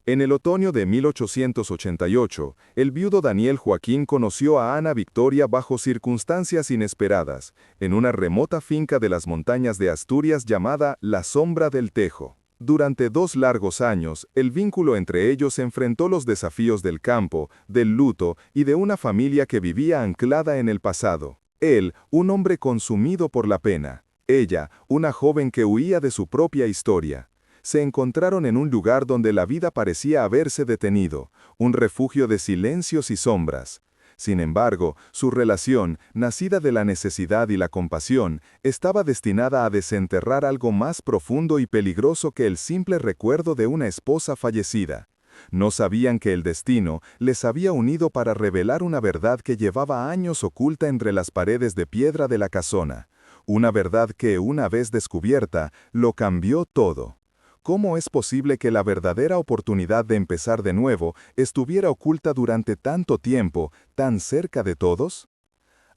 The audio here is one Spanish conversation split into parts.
En el otoño de 1888, el viudo Daniel Joaquín conoció a Ana Victoria bajo circunstancias inesperadas, en una remota finca de las montañas de Asturias llamada La Sombra del Tejo. Durante 2 largos años, el vínculo entre ellos enfrentó los desafíos del campo, del luto y de una familia que vivía anclada en el pasado. Él, un hombre consumido por la pena. Ella, una joven que huía de su propia historia. Se encontraron en un lugar donde la vida parecía haberse detenido, un refugio de silencios y sombras. Sin embargo, su relación, nacida de la necesidad y la compasión, estaba destinada a desenterrar algo más profundo y peligroso que el simple recuerdo de una esposa fallecida. No sabían que el destino les había unido para revelar una verdad que llevaba años oculta entre las paredes de piedra de la casona. Una verdad que, una vez descubierta, lo cambió todo. ¿Cómo es posible que la verdadera oportunidad de empezar de nuevo estuviera oculta durante tanto tiempo, tan cerca de todos?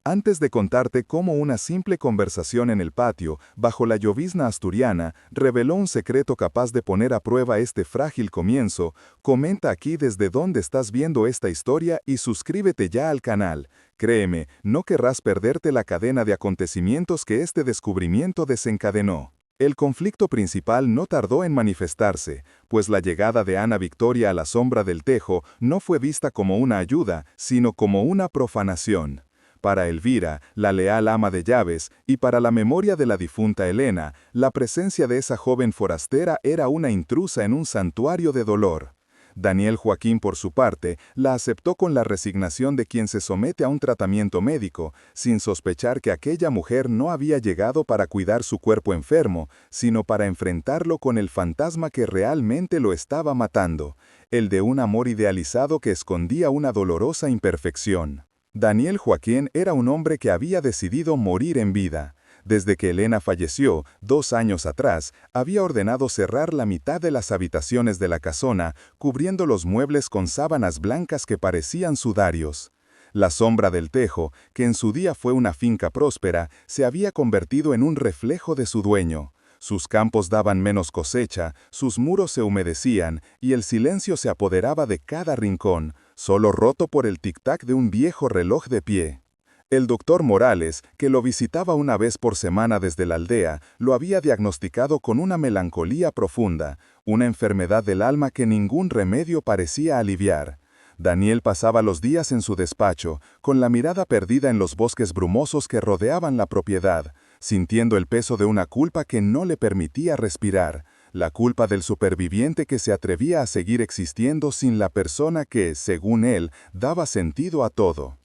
Antes de contarte cómo una simple conversación en el patio, bajo la llovizna asturiana, reveló un secreto capaz de poner a prueba este frágil comienzo, comenta aquí desde dónde estás viendo esta historia y suscríbete ya al canal. Créeme, no querrás perderte la cadena de acontecimientos que este descubrimiento desencadenó. El conflicto principal no tardó en manifestarse, pues la llegada de Ana Victoria a la Sombra del Tejo no fue vista como una ayuda, sino como una profanación. Para Elvira, la leal ama de llaves, y para la memoria de la difunta Elena, la presencia de esa joven forastera era una intrusa en un santuario de dolor. Daniel Joaquín, por su parte, la aceptó con la resignación de quien se somete a un tratamiento médico, sin sospechar que aquella mujer no había llegado para cuidar su cuerpo enfermo, sino para enfrentarlo con el fantasma que realmente lo estaba matando, el de un amor idealizado que escondía una dolorosa imperfección. Daniel Joaquín era un hombre que había decidido morir en vida. Desde que Elena falleció, 2 años atrás, había ordenado cerrar la mitad de las habitaciones de la casona, cubriendo los muebles con sábanas blancas que parecían sudarios. La Sombra del Tejo, que en su día fue una finca próspera, se había convertido en un reflejo de su dueño. Sus campos daban menos cosecha, sus muros se humedecían y el silencio se apoderaba de cada rincón, solo roto por el tic-tac de un viejo reloj de pie. El doctor Morales, que lo visitaba una vez por semana desde la aldea, lo había diagnosticado con una melancolía profunda, una enfermedad del alma que ningún remedio parecía aliviar. Daniel pasaba los días en su despacho, con la mirada perdida en los bosques brumosos que rodeaban la propiedad, sintiendo el peso de una culpa que no le permitía respirar, la culpa del superviviente que se atrevía a seguir existiendo sin la persona que, según él, daba sentido a todo.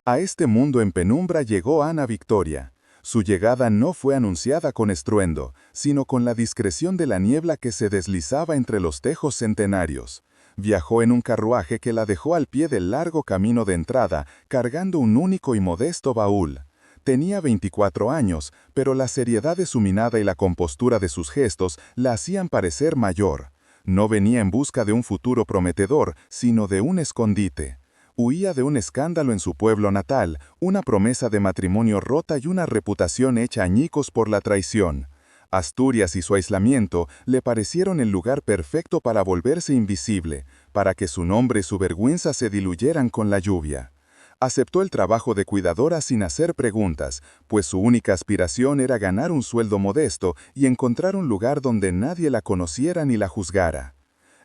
A este mundo en penumbra llegó Ana Victoria. Su llegada no fue anunciada con estruendo, sino con la discreción de la niebla que se deslizaba entre los tejos centenarios. Viajó en un carruaje que la dejó al pie del largo camino de entrada, cargando un único y modesto baúl. Tenía 24 años, pero la seriedad de su mirada y la compostura de sus gestos la hacían parecer mayor. No venía en busca de un futuro prometedor, sino de un escondite. Huía de un escándalo en su pueblo natal, una promesa de matrimonio rota y una reputación hecha añicos por la traición. Asturias y su aislamiento le parecieron el lugar perfecto para volverse invisible, para que su nombre y su vergüenza se diluyeran con la lluvia. Aceptó el trabajo de cuidadora sin hacer preguntas, pues su única aspiración era ganar un sueldo modesto y encontrar un lugar donde nadie la conociera ni la juzgara.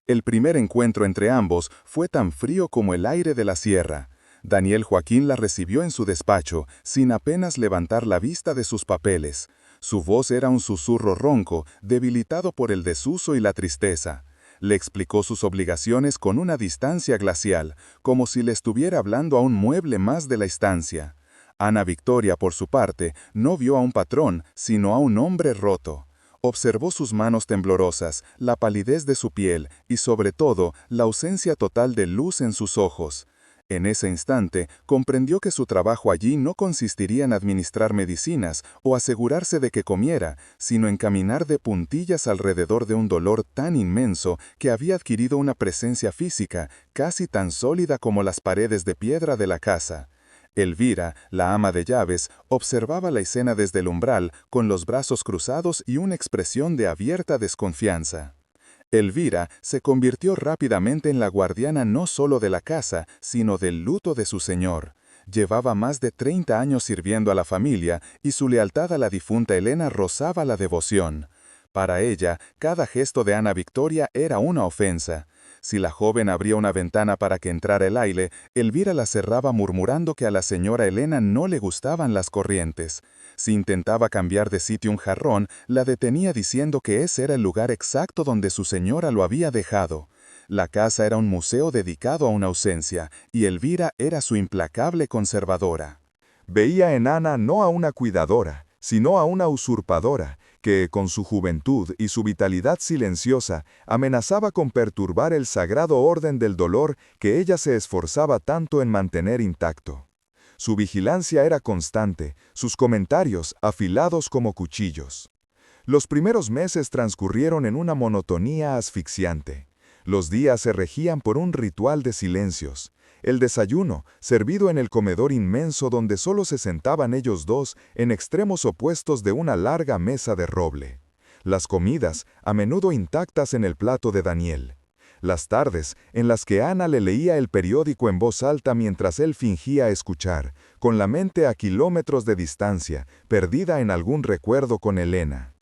El primer encuentro entre ambos fue tan frío como el aire de la sierra. Daniel Joaquín la recibió en su despacho, sin apenas levantar la vista de sus papeles. Su voz era un susurro ronco, debilitado por el desuso y la tristeza. Le explicó sus obligaciones con una distancia glacial, como si le estuviera hablando a un mueble más de la estancia. Ana Victoria, por su parte, no vio a un patrón, sino a un hombre roto. Observó sus manos temblorosas, la palidez de su piel y, sobre todo, la ausencia total de luz en sus ojos. En ese instante, comprendió que su trabajo allí no consistiría en administrar medicinas o asegurarse de que comiera, sino en caminar de puntillas alrededor de un dolor tan inmenso que había adquirido una presencia física casi tan sólida como las paredes de piedra de la casa. Elvira, la ama de llaves, observaba la escena desde el umbral, con los brazos cruzados y una expresión de abierta desconfianza. Elvira se convirtió rápidamente en la guardiana no solo de la casa, sino del luto de su señor. Llevaba más de 30 años sirviendo a la familia y su lealtad a la difunta Elena rozaba la devoción. Para ella, cada gesto de Ana Victoria era una ofensa. Si la joven abría una ventana para que entrara el aire, Elvira la cerraba murmurando que a la señora Elena no le gustaban las corrientes. Si intentaba cambiar de sitio un jarrón, la detenía diciendo que ese era el lugar exacto donde su señora lo había dejado. La casa era un museo dedicado a una ausencia, y Elvira era su implacable conservadora. Veía en Ana no a una cuidadora, sino a una usurpadora, que, con su juventud y su vitalidad silenciosa, amenazaba con perturbar el sagrado orden del dolor que ella se esforzaba tanto en mantener intacto. Su vigilancia era constante, sus comentarios afilados como cuchillos. Los primeros meses transcurrieron en una monotonía asfixiante. Los días se regían por un ritual de silencios. El desayuno, servido en el comedor inmenso donde solo se sentaban ellos dos en extremos opuestos de una larga mesa de roble. Las comidas, a menudo intactas en el plato de Daniel. Las tardes, en las que Ana le leía el periódico en voz alta mientras él fingía escuchar, con la mente a kilómetros de distancia, perdida en algún recuerdo con Elena.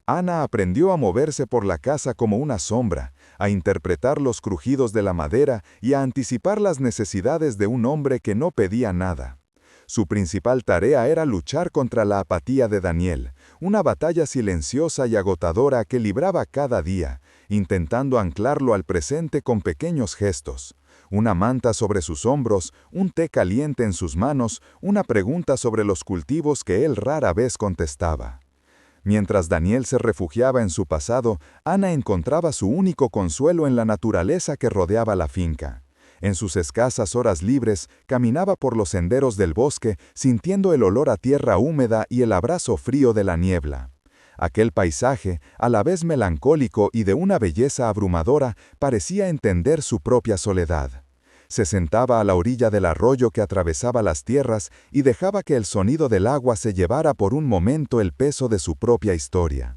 Ana aprendió a moverse por la casa como una sombra, a interpretar los crujidos de la madera y a anticipar las necesidades de un hombre que no pedía nada. Su principal tarea era luchar contra la apatía de Daniel, una batalla silenciosa y agotadora que libraba cada día, intentando anclarlo al presente con pequeños gestos. Una manta sobre sus hombros, un té caliente en sus manos, una pregunta sobre los cultivos que él rara vez contestaba. Mientras Daniel se refugiaba en su pasado, Ana encontraba su único consuelo en la naturaleza que rodeaba la finca. En sus escasas horas libres, caminaba por los senderos del bosque, sintiendo el olor a tierra húmeda y el abrazo frío de la niebla. Aquel paisaje, a la vez melancólico y de una belleza abrumadora, parecía entender su propia soledad. Se sentaba a la orilla del arroyo que atravesaba las tierras y dejaba que el sonido del agua se llevara por un momento el peso de su propia historia.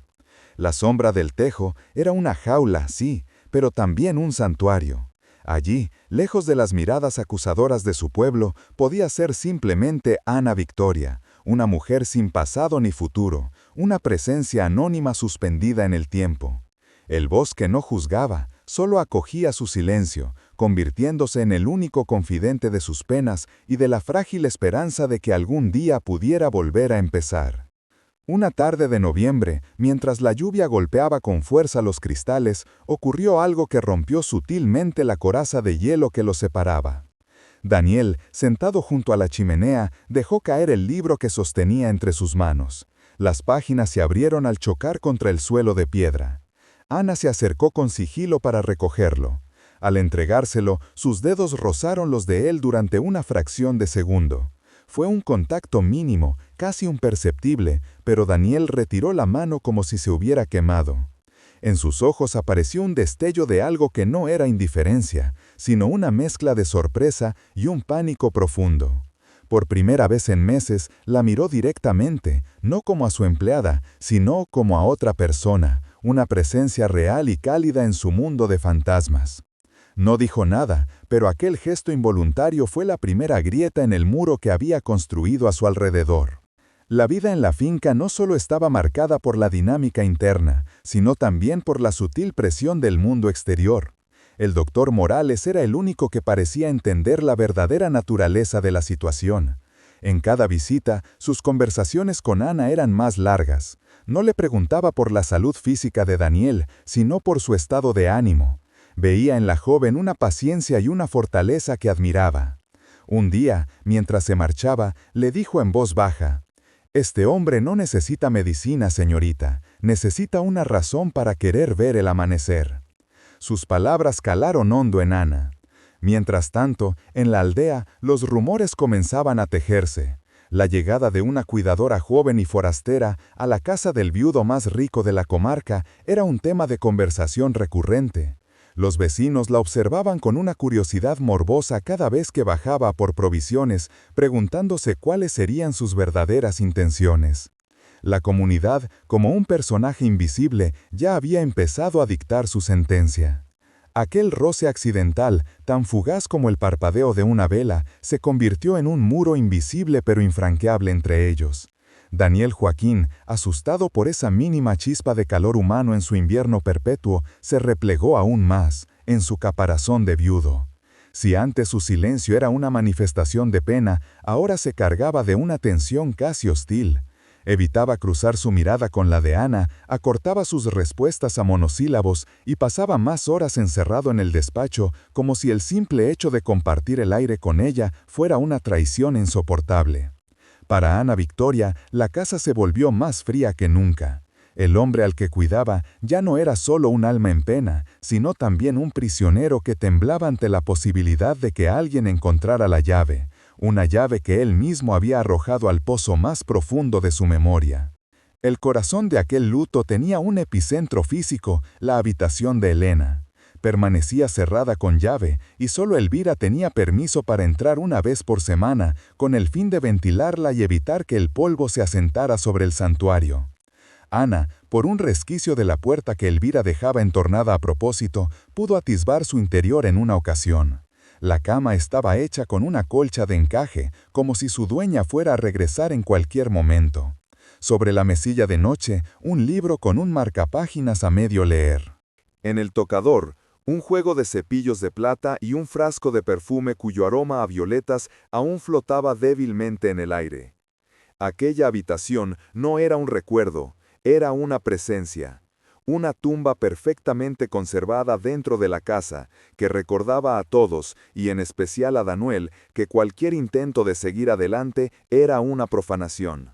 La sombra del tejo era una jaula, sí, pero también un santuario. Allí, lejos de las miradas acusadoras de su pueblo, podía ser simplemente Ana Victoria, una mujer sin pasado ni futuro, una presencia anónima suspendida en el tiempo. El bosque no juzgaba, solo acogía su silencio, convirtiéndose en el único confidente de sus penas y de la frágil esperanza de que algún día pudiera volver a empezar. Una tarde de noviembre, mientras la lluvia golpeaba con fuerza los cristales, ocurrió algo que rompió sutilmente la coraza de hielo que los separaba. Daniel, sentado junto a la chimenea, dejó caer el libro que sostenía entre sus manos. Las páginas se abrieron al chocar contra el suelo de piedra. Ana se acercó con sigilo para recogerlo. Al entregárselo, sus dedos rozaron los de él durante una fracción de segundo. Fue un contacto mínimo, casi imperceptible, pero Daniel retiró la mano como si se hubiera quemado. En sus ojos apareció un destello de algo que no era indiferencia, sino una mezcla de sorpresa y un pánico profundo. Por primera vez en meses, la miró directamente, no como a su empleada, sino como a otra persona, una presencia real y cálida en su mundo de fantasmas. No dijo nada, pero aquel gesto involuntario fue la primera grieta en el muro que había construido a su alrededor. La vida en la finca no solo estaba marcada por la dinámica interna, sino también por la sutil presión del mundo exterior. El doctor Morales era el único que parecía entender la verdadera naturaleza de la situación. En cada visita, sus conversaciones con Ana eran más largas. No le preguntaba por la salud física de Daniel, sino por su estado de ánimo. Veía en la joven una paciencia y una fortaleza que admiraba. Un día, mientras se marchaba, le dijo en voz baja: «Este hombre no necesita medicina, señorita, necesita una razón para querer ver el amanecer». Sus palabras calaron hondo en Ana. Mientras tanto, en la aldea, los rumores comenzaban a tejerse. La llegada de una cuidadora joven y forastera a la casa del viudo más rico de la comarca era un tema de conversación recurrente. Los vecinos la observaban con una curiosidad morbosa cada vez que bajaba por provisiones, preguntándose cuáles serían sus verdaderas intenciones. La comunidad, como un personaje invisible, ya había empezado a dictar su sentencia. Aquel roce accidental, tan fugaz como el parpadeo de una vela, se convirtió en un muro invisible pero infranqueable entre ellos. Daniel Joaquín, asustado por esa mínima chispa de calor humano en su invierno perpetuo, se replegó aún más, en su caparazón de viudo. Si antes su silencio era una manifestación de pena, ahora se cargaba de una tensión casi hostil. Evitaba cruzar su mirada con la de Ana, acortaba sus respuestas a monosílabos y pasaba más horas encerrado en el despacho, como si el simple hecho de compartir el aire con ella fuera una traición insoportable. Para Ana Victoria, la casa se volvió más fría que nunca. El hombre al que cuidaba ya no era solo un alma en pena, sino también un prisionero que temblaba ante la posibilidad de que alguien encontrara la llave, una llave que él mismo había arrojado al pozo más profundo de su memoria. El corazón de aquel luto tenía un epicentro físico, la habitación de Elena. Permanecía cerrada con llave y solo Elvira tenía permiso para entrar una vez por semana, con el fin de ventilarla y evitar que el polvo se asentara sobre el santuario. Ana, por un resquicio de la puerta que Elvira dejaba entornada a propósito, pudo atisbar su interior en una ocasión. La cama estaba hecha con una colcha de encaje, como si su dueña fuera a regresar en cualquier momento. Sobre la mesilla de noche, un libro con un marcapáginas a medio leer. En el tocador, un juego de cepillos de plata y un frasco de perfume cuyo aroma a violetas aún flotaba débilmente en el aire. Aquella habitación no era un recuerdo, era una presencia. Una tumba perfectamente conservada dentro de la casa, que recordaba a todos, y en especial a Daniel, que cualquier intento de seguir adelante era una profanación.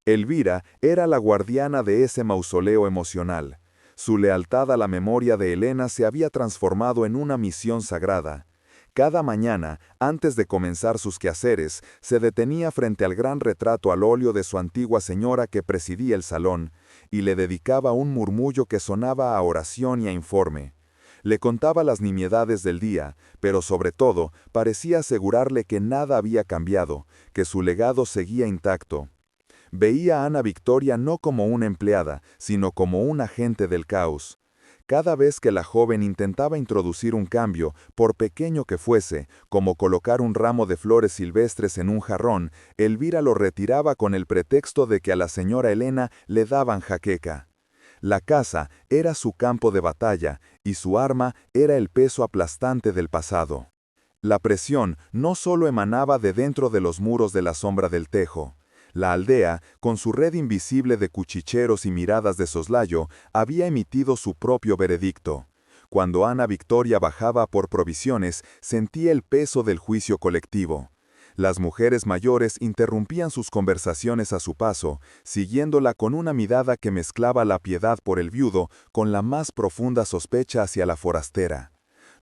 Elvira era la guardiana de ese mausoleo emocional. Su lealtad a la memoria de Elena se había transformado en una misión sagrada. Cada mañana, antes de comenzar sus quehaceres, se detenía frente al gran retrato al óleo de su antigua señora que presidía el salón, y le dedicaba un murmullo que sonaba a oración y a informe. Le contaba las nimiedades del día, pero sobre todo parecía asegurarle que nada había cambiado, que su legado seguía intacto. Veía a Ana Victoria no como una empleada, sino como un agente del caos. Cada vez que la joven intentaba introducir un cambio, por pequeño que fuese, como colocar un ramo de flores silvestres en un jarrón, Elvira lo retiraba con el pretexto de que a la señora Elena le daban jaqueca. La casa era su campo de batalla, y su arma era el peso aplastante del pasado. La presión no solo emanaba de dentro de los muros de la sombra del tejo. La aldea, con su red invisible de cuchicheros y miradas de soslayo, había emitido su propio veredicto. Cuando Ana Victoria bajaba por provisiones, sentía el peso del juicio colectivo. Las mujeres mayores interrumpían sus conversaciones a su paso, siguiéndola con una mirada que mezclaba la piedad por el viudo con la más profunda sospecha hacia la forastera.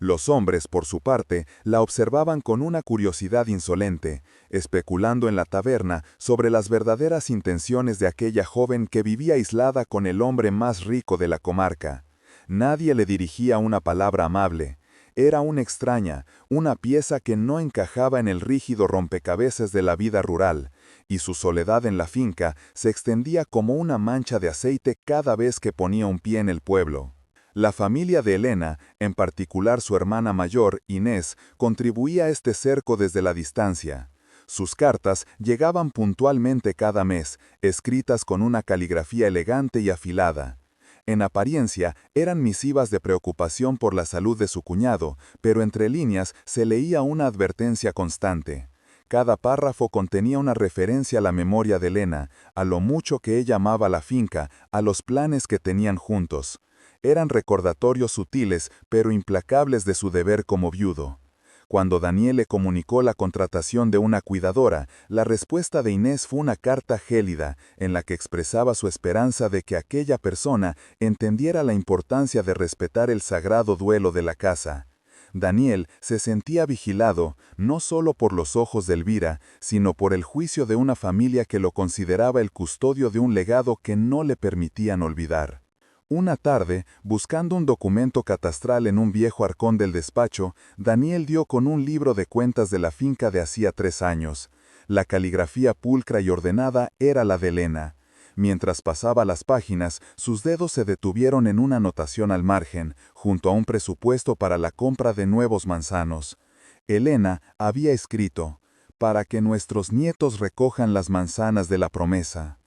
Los hombres, por su parte, la observaban con una curiosidad insolente, especulando en la taberna sobre las verdaderas intenciones de aquella joven que vivía aislada con el hombre más rico de la comarca. Nadie le dirigía una palabra amable. Era una extraña, una pieza que no encajaba en el rígido rompecabezas de la vida rural, y su soledad en la finca se extendía como una mancha de aceite cada vez que ponía un pie en el pueblo. La familia de Elena, en particular su hermana mayor, Inés, contribuía a este cerco desde la distancia. Sus cartas llegaban puntualmente cada mes, escritas con una caligrafía elegante y afilada. En apariencia, eran misivas de preocupación por la salud de su cuñado, pero entre líneas se leía una advertencia constante. Cada párrafo contenía una referencia a la memoria de Elena, a lo mucho que ella amaba la finca, a los planes que tenían juntos. Eran recordatorios sutiles, pero implacables de su deber como viudo. Cuando Daniel le comunicó la contratación de una cuidadora, la respuesta de Inés fue una carta gélida, en la que expresaba su esperanza de que aquella persona entendiera la importancia de respetar el sagrado duelo de la casa. Daniel se sentía vigilado, no solo por los ojos de Elvira, sino por el juicio de una familia que lo consideraba el custodio de un legado que no le permitían olvidar. Una tarde, buscando un documento catastral en un viejo arcón del despacho, Daniel dio con un libro de cuentas de la finca de hacía 3 años. La caligrafía pulcra y ordenada era la de Elena. Mientras pasaba las páginas, sus dedos se detuvieron en una anotación al margen, junto a un presupuesto para la compra de nuevos manzanos. Elena había escrito, «Para que nuestros nietos recojan las manzanas de la promesa».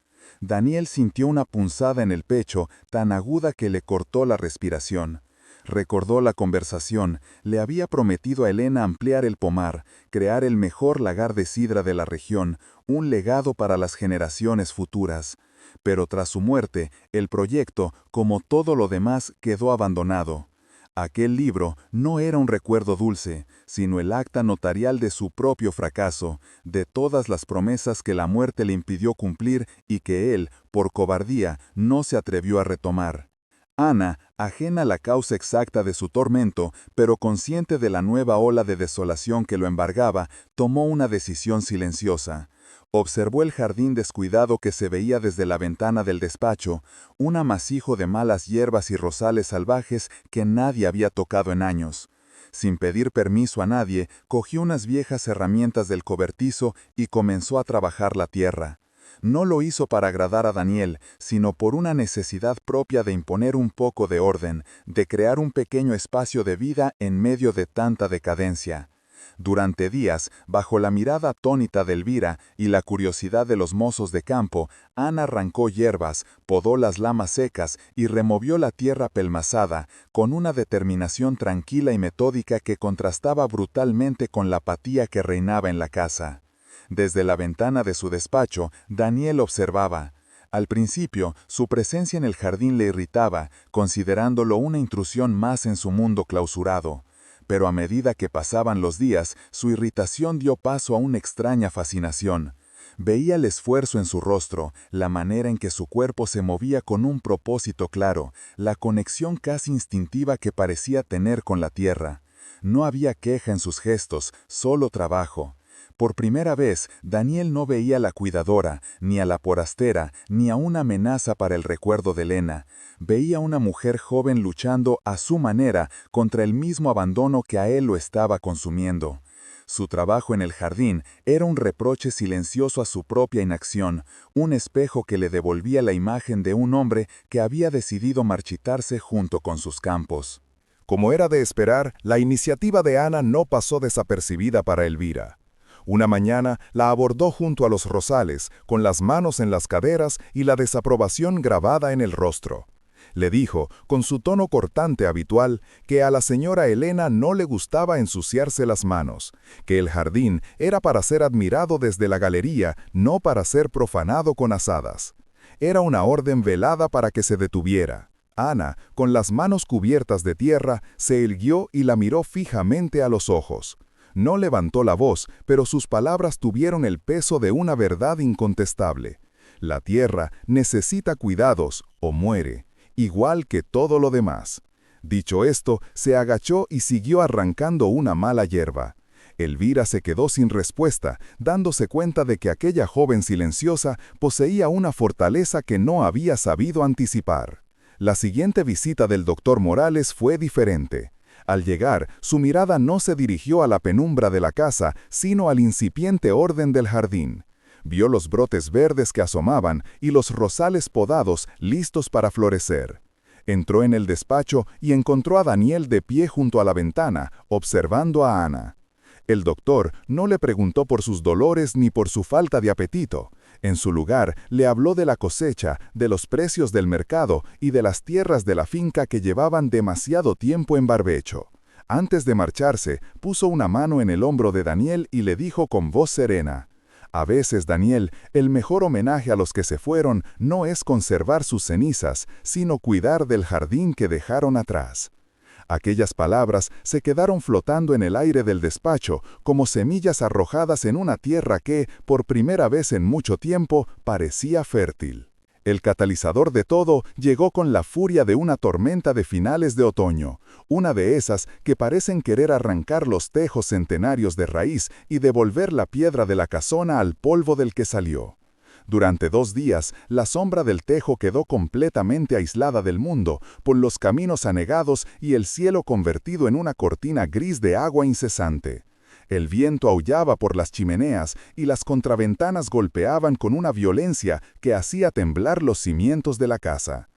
Daniel sintió una punzada en el pecho tan aguda que le cortó la respiración. Recordó la conversación, le había prometido a Elena ampliar el pomar, crear el mejor lagar de sidra de la región, un legado para las generaciones futuras. Pero tras su muerte, el proyecto, como todo lo demás, quedó abandonado. Aquel libro no era un recuerdo dulce, sino el acta notarial de su propio fracaso, de todas las promesas que la muerte le impidió cumplir y que él, por cobardía, no se atrevió a retomar. Ana, ajena a la causa exacta de su tormento, pero consciente de la nueva ola de desolación que lo embargaba, tomó una decisión silenciosa. Observó el jardín descuidado que se veía desde la ventana del despacho, un amasijo de malas hierbas y rosales salvajes que nadie había tocado en años. Sin pedir permiso a nadie, cogió unas viejas herramientas del cobertizo y comenzó a trabajar la tierra. No lo hizo para agradar a Daniel, sino por una necesidad propia de imponer un poco de orden, de crear un pequeño espacio de vida en medio de tanta decadencia. Durante días, bajo la mirada atónita de Elvira y la curiosidad de los mozos de campo, Ana arrancó hierbas, podó las lamas secas y removió la tierra pelmazada, con una determinación tranquila y metódica que contrastaba brutalmente con la apatía que reinaba en la casa. Desde la ventana de su despacho, Daniel observaba. Al principio, su presencia en el jardín le irritaba, considerándolo una intrusión más en su mundo clausurado. Pero a medida que pasaban los días, su irritación dio paso a una extraña fascinación. Veía el esfuerzo en su rostro, la manera en que su cuerpo se movía con un propósito claro, la conexión casi instintiva que parecía tener con la tierra. No había queja en sus gestos, solo trabajo. Por primera vez, Daniel no veía a la cuidadora, ni a la forastera, ni a una amenaza para el recuerdo de Elena. Veía a una mujer joven luchando a su manera contra el mismo abandono que a él lo estaba consumiendo. Su trabajo en el jardín era un reproche silencioso a su propia inacción, un espejo que le devolvía la imagen de un hombre que había decidido marchitarse junto con sus campos. Como era de esperar, la iniciativa de Ana no pasó desapercibida para Elvira. Una mañana la abordó junto a los rosales, con las manos en las caderas y la desaprobación grabada en el rostro. Le dijo, con su tono cortante habitual, que a la señora Elena no le gustaba ensuciarse las manos, que el jardín era para ser admirado desde la galería, no para ser profanado con azadas. Era una orden velada para que se detuviera. Ana, con las manos cubiertas de tierra, se irguió y la miró fijamente a los ojos. No levantó la voz, pero sus palabras tuvieron el peso de una verdad incontestable. La tierra necesita cuidados o muere, igual que todo lo demás. Dicho esto, se agachó y siguió arrancando una mala hierba. Elvira se quedó sin respuesta, dándose cuenta de que aquella joven silenciosa poseía una fortaleza que no había sabido anticipar. La siguiente visita del doctor Morales fue diferente. Al llegar, su mirada no se dirigió a la penumbra de la casa, sino al incipiente orden del jardín. Vio los brotes verdes que asomaban y los rosales podados listos para florecer. Entró en el despacho y encontró a Daniel de pie junto a la ventana, observando a Ana. El doctor no le preguntó por sus dolores ni por su falta de apetito. En su lugar, le habló de la cosecha, de los precios del mercado y de las tierras de la finca que llevaban demasiado tiempo en barbecho. Antes de marcharse, puso una mano en el hombro de Daniel y le dijo con voz serena: «A veces, Daniel, el mejor homenaje a los que se fueron no es conservar sus cenizas, sino cuidar del jardín que dejaron atrás». Aquellas palabras se quedaron flotando en el aire del despacho, como semillas arrojadas en una tierra que, por primera vez en mucho tiempo, parecía fértil. El catalizador de todo llegó con la furia de una tormenta de finales de otoño, una de esas que parecen querer arrancar los tejos centenarios de raíz y devolver la piedra de la casona al polvo del que salió. Durante 2 días, la sombra del tejo quedó completamente aislada del mundo, por los caminos anegados y el cielo convertido en una cortina gris de agua incesante. El viento aullaba por las chimeneas y las contraventanas golpeaban con una violencia que hacía temblar los cimientos de la casa.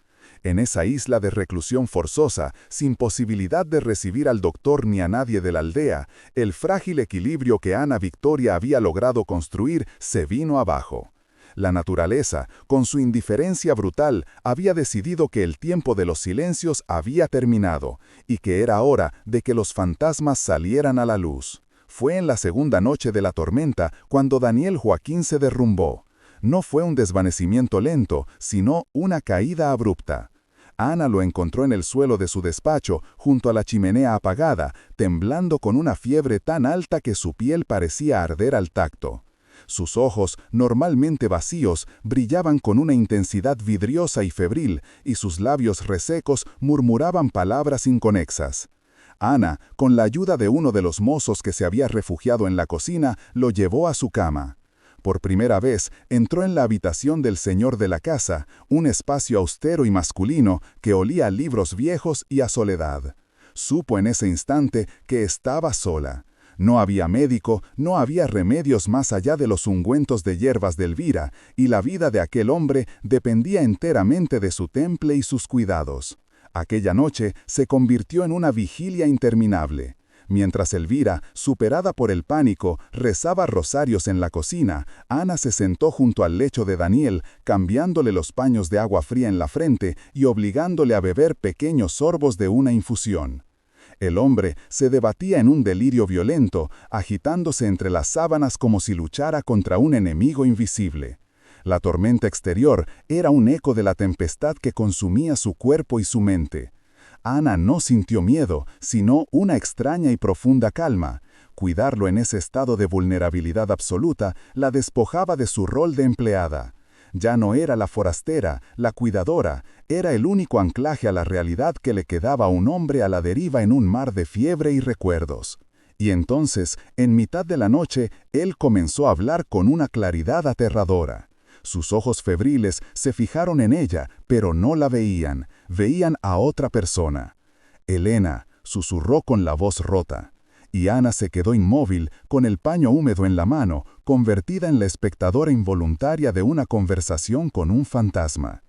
En esa isla de reclusión forzosa, sin posibilidad de recibir al doctor ni a nadie de la aldea, el frágil equilibrio que Ana Victoria había logrado construir se vino abajo. La naturaleza, con su indiferencia brutal, había decidido que el tiempo de los silencios había terminado, y que era hora de que los fantasmas salieran a la luz. Fue en la segunda noche de la tormenta cuando Daniel Joaquín se derrumbó. No fue un desvanecimiento lento, sino una caída abrupta. Ana lo encontró en el suelo de su despacho, junto a la chimenea apagada, temblando con una fiebre tan alta que su piel parecía arder al tacto. Sus ojos, normalmente vacíos, brillaban con una intensidad vidriosa y febril, y sus labios resecos murmuraban palabras inconexas. Ana, con la ayuda de uno de los mozos que se había refugiado en la cocina, lo llevó a su cama. Por primera vez, entró en la habitación del señor de la casa, un espacio austero y masculino que olía a libros viejos y a soledad. Supo en ese instante que estaba sola. No había médico, no había remedios más allá de los ungüentos de hierbas de Elvira, y la vida de aquel hombre dependía enteramente de su temple y sus cuidados. Aquella noche se convirtió en una vigilia interminable. Mientras Elvira, superada por el pánico, rezaba rosarios en la cocina, Ana se sentó junto al lecho de Daniel, cambiándole los paños de agua fría en la frente y obligándole a beber pequeños sorbos de una infusión. El hombre se debatía en un delirio violento, agitándose entre las sábanas como si luchara contra un enemigo invisible. La tormenta exterior era un eco de la tempestad que consumía su cuerpo y su mente. Ana no sintió miedo, sino una extraña y profunda calma. Cuidarlo en ese estado de vulnerabilidad absoluta la despojaba de su rol de empleada. Ya no era la forastera, la cuidadora, era el único anclaje a la realidad que le quedaba a un hombre a la deriva en un mar de fiebre y recuerdos. Y entonces, en mitad de la noche, él comenzó a hablar con una claridad aterradora. Sus ojos febriles se fijaron en ella, pero no la veían, veían a otra persona. «Elena», susurró con la voz rota. Y Ana se quedó inmóvil, con el paño húmedo en la mano, convertida en la espectadora involuntaria de una conversación con un fantasma.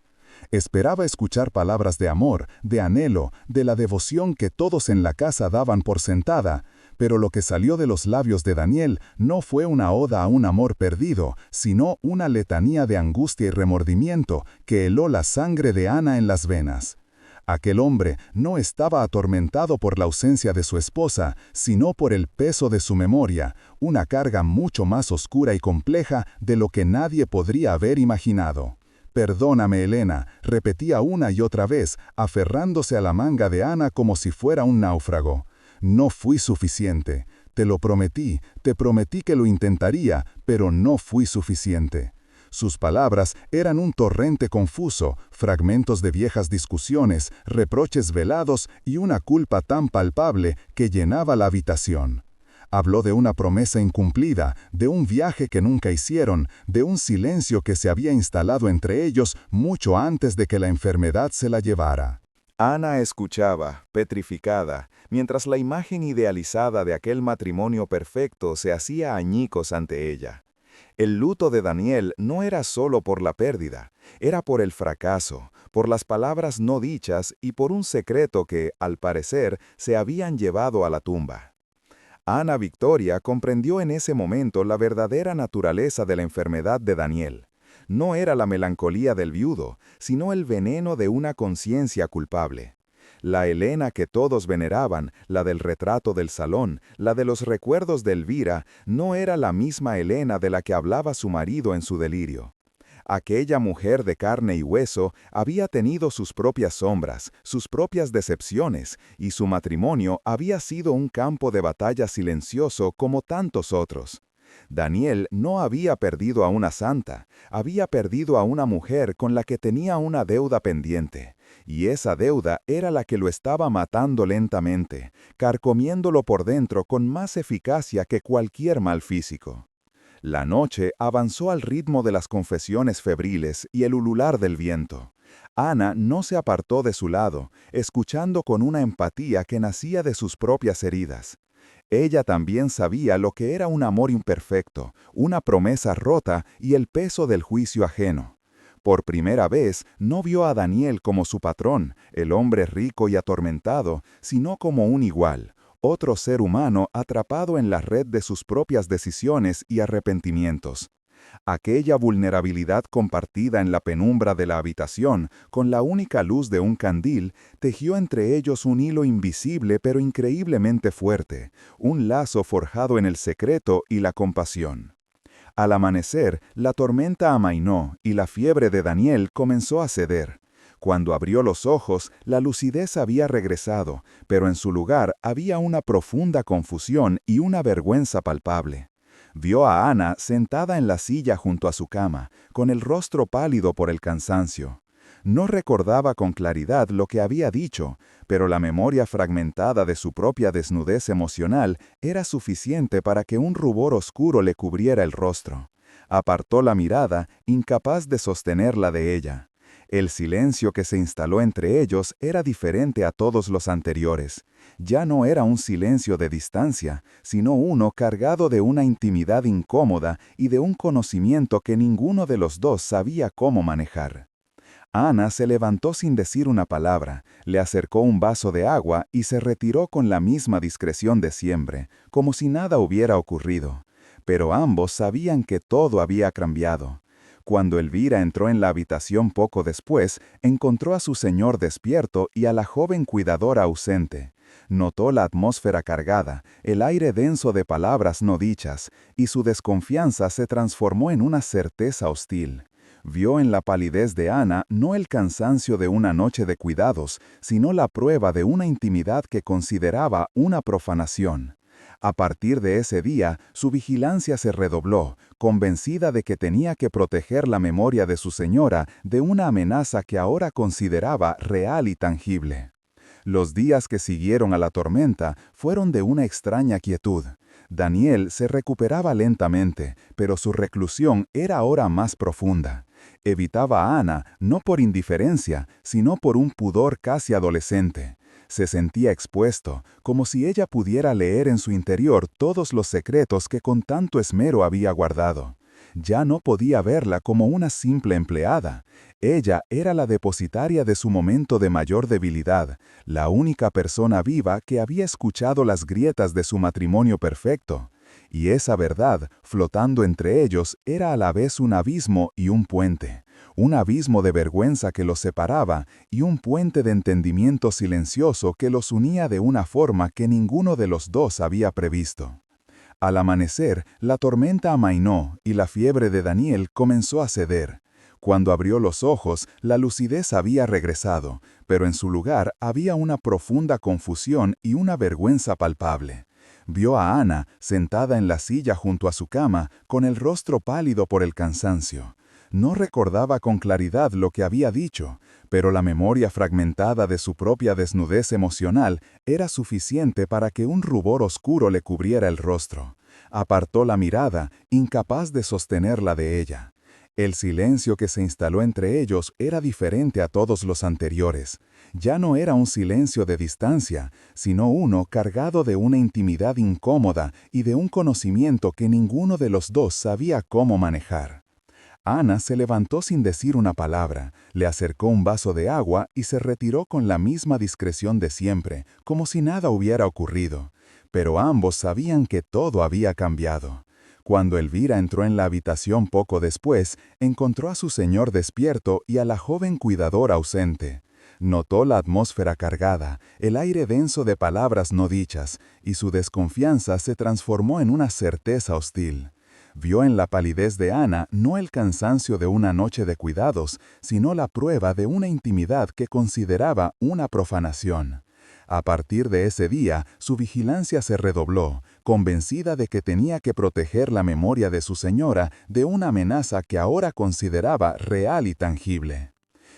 Esperaba escuchar palabras de amor, de anhelo, de la devoción que todos en la casa daban por sentada, pero lo que salió de los labios de Daniel no fue una oda a un amor perdido, sino una letanía de angustia y remordimiento que heló la sangre de Ana en las venas. Aquel hombre no estaba atormentado por la ausencia de su esposa, sino por el peso de su memoria, una carga mucho más oscura y compleja de lo que nadie podría haber imaginado. «Perdóname, Elena», repetía una y otra vez, aferrándose a la manga de Ana como si fuera un náufrago. «No fui suficiente. Te lo prometí, te prometí que lo intentaría, pero no fui suficiente». Sus palabras eran un torrente confuso, fragmentos de viejas discusiones, reproches velados y una culpa tan palpable que llenaba la habitación. Habló de una promesa incumplida, de un viaje que nunca hicieron, de un silencio que se había instalado entre ellos mucho antes de que la enfermedad se la llevara. Ana escuchaba, petrificada, mientras la imagen idealizada de aquel matrimonio perfecto se hacía añicos ante ella. El luto de Daniel no era solo por la pérdida, era por el fracaso, por las palabras no dichas y por un secreto que, al parecer, se habían llevado a la tumba. Ana Victoria comprendió en ese momento la verdadera naturaleza de la enfermedad de Daniel. No era la melancolía del viudo, sino el veneno de una conciencia culpable. La Elena que todos veneraban, la del retrato del salón, la de los recuerdos de Elvira, no era la misma Elena de la que hablaba su marido en su delirio. Aquella mujer de carne y hueso había tenido sus propias sombras, sus propias decepciones, y su matrimonio había sido un campo de batalla silencioso como tantos otros. Daniel no había perdido a una santa, había perdido a una mujer con la que tenía una deuda pendiente, y esa deuda era la que lo estaba matando lentamente, carcomiéndolo por dentro con más eficacia que cualquier mal físico. La noche avanzó al ritmo de las confesiones febriles y el ulular del viento. Ana no se apartó de su lado, escuchando con una empatía que nacía de sus propias heridas. Ella también sabía lo que era un amor imperfecto, una promesa rota y el peso del juicio ajeno. Por primera vez, no vio a Daniel como su patrón, el hombre rico y atormentado, sino como un igual, otro ser humano atrapado en la red de sus propias decisiones y arrepentimientos. Aquella vulnerabilidad compartida en la penumbra de la habitación, con la única luz de un candil, tejió entre ellos un hilo invisible pero increíblemente fuerte, un lazo forjado en el secreto y la compasión. Al amanecer, la tormenta amainó y la fiebre de Daniel comenzó a ceder. Cuando abrió los ojos, la lucidez había regresado, pero en su lugar había una profunda confusión y una vergüenza palpable. Vio a Ana sentada en la silla junto a su cama, con el rostro pálido por el cansancio. No recordaba con claridad lo que había dicho, pero la memoria fragmentada de su propia desnudez emocional era suficiente para que un rubor oscuro le cubriera el rostro. Apartó la mirada, incapaz de sostenerla de ella. El silencio que se instaló entre ellos era diferente a todos los anteriores. Ya no era un silencio de distancia, sino uno cargado de una intimidad incómoda y de un conocimiento que ninguno de los dos sabía cómo manejar. Ana se levantó sin decir una palabra, le acercó un vaso de agua y se retiró con la misma discreción de siempre, como si nada hubiera ocurrido. Pero ambos sabían que todo había cambiado. Cuando Elvira entró en la habitación poco después, encontró a su señor despierto y a la joven cuidadora ausente. Notó la atmósfera cargada, el aire denso de palabras no dichas, y su desconfianza se transformó en una certeza hostil. Vio en la palidez de Ana no el cansancio de una noche de cuidados, sino la prueba de una intimidad que consideraba una profanación. A partir de ese día, su vigilancia se redobló, convencida de que tenía que proteger la memoria de su señora de una amenaza que ahora consideraba real y tangible. Los días que siguieron a la tormenta fueron de una extraña quietud. Daniel se recuperaba lentamente, pero su reclusión era ahora más profunda. Evitaba a Ana no por indiferencia, sino por un pudor casi adolescente. Se sentía expuesto, como si ella pudiera leer en su interior todos los secretos que con tanto esmero había guardado. Ya no podía verla como una simple empleada. Ella era la depositaria de su momento de mayor debilidad, la única persona viva que había escuchado las grietas de su matrimonio perfecto. Y esa verdad, flotando entre ellos, era a la vez un abismo y un puente. Un abismo de vergüenza que los separaba y un puente de entendimiento silencioso que los unía de una forma que ninguno de los dos había previsto. Al amanecer, la tormenta amainó y la fiebre de Daniel comenzó a ceder. Cuando abrió los ojos, la lucidez había regresado, pero en su lugar había una profunda confusión y una vergüenza palpable. Vio a Ana, sentada en la silla junto a su cama, con el rostro pálido por el cansancio. No recordaba con claridad lo que había dicho, pero la memoria fragmentada de su propia desnudez emocional era suficiente para que un rubor oscuro le cubriera el rostro. Apartó la mirada, incapaz de sostenerla de ella. El silencio que se instaló entre ellos era diferente a todos los anteriores. Ya no era un silencio de distancia, sino uno cargado de una intimidad incómoda y de un conocimiento que ninguno de los dos sabía cómo manejar. Ana se levantó sin decir una palabra, le acercó un vaso de agua y se retiró con la misma discreción de siempre, como si nada hubiera ocurrido. Pero ambos sabían que todo había cambiado. Cuando Elvira entró en la habitación poco después, encontró a su señor despierto y a la joven cuidadora ausente. Notó la atmósfera cargada, el aire denso de palabras no dichas, y su desconfianza se transformó en una certeza hostil. Vio en la palidez de Ana no el cansancio de una noche de cuidados, sino la prueba de una intimidad que consideraba una profanación. A partir de ese día, su vigilancia se redobló, convencida de que tenía que proteger la memoria de su señora de una amenaza que ahora consideraba real y tangible.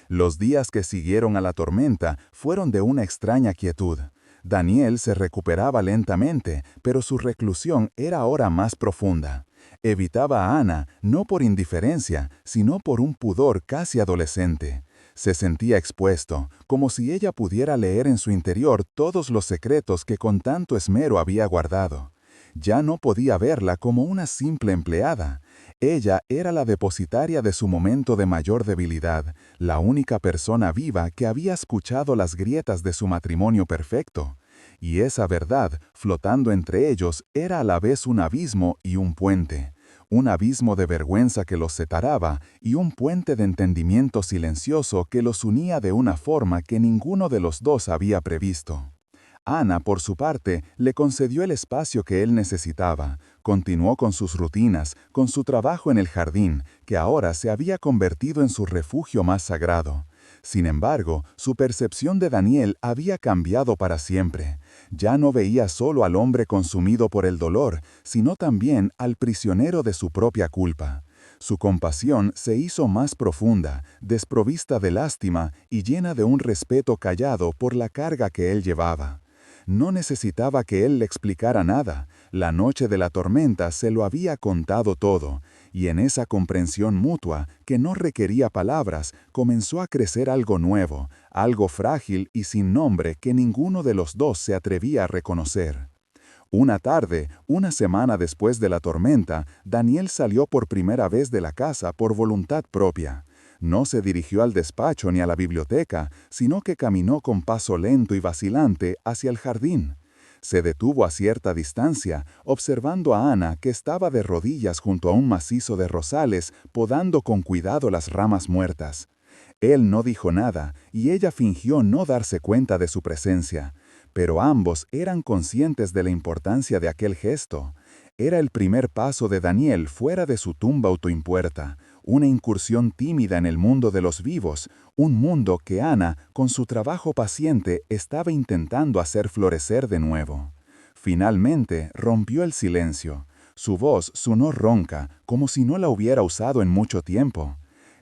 Los días que siguieron a la tormenta fueron de una extraña quietud. Daniel se recuperaba lentamente, pero su reclusión era ahora más profunda. Evitaba a Ana, no por indiferencia, sino por un pudor casi adolescente. Se sentía expuesto, como si ella pudiera leer en su interior todos los secretos que con tanto esmero había guardado. Ya no podía verla como una simple empleada. Ella era la depositaria de su momento de mayor debilidad, la única persona viva que había escuchado las grietas de su matrimonio perfecto. Y esa verdad, flotando entre ellos, era a la vez un abismo y un puente. Un abismo de vergüenza que los separaba y un puente de entendimiento silencioso que los unía de una forma que ninguno de los dos había previsto. Ana, por su parte, le concedió el espacio que él necesitaba, continuó con sus rutinas, con su trabajo en el jardín, que ahora se había convertido en su refugio más sagrado. Sin embargo, su percepción de Daniel había cambiado para siempre. Ya no veía solo al hombre consumido por el dolor, sino también al prisionero de su propia culpa. Su compasión se hizo más profunda, desprovista de lástima y llena de un respeto callado por la carga que él llevaba. No necesitaba que él le explicara nada, la noche de la tormenta se lo había contado todo, y en esa comprensión mutua, que no requería palabras, comenzó a crecer algo nuevo, algo frágil y sin nombre que ninguno de los dos se atrevía a reconocer. Una tarde, una semana después de la tormenta, Daniel salió por primera vez de la casa por voluntad propia. No se dirigió al despacho ni a la biblioteca, sino que caminó con paso lento y vacilante hacia el jardín. Se detuvo a cierta distancia, observando a Ana que estaba de rodillas junto a un macizo de rosales, podando con cuidado las ramas muertas. Él no dijo nada, y ella fingió no darse cuenta de su presencia. Pero ambos eran conscientes de la importancia de aquel gesto. Era el primer paso de Daniel fuera de su tumba autoimpuesta, una incursión tímida en el mundo de los vivos, un mundo que Ana, con su trabajo paciente, estaba intentando hacer florecer de nuevo. Finalmente rompió el silencio. Su voz sonó ronca, como si no la hubiera usado en mucho tiempo.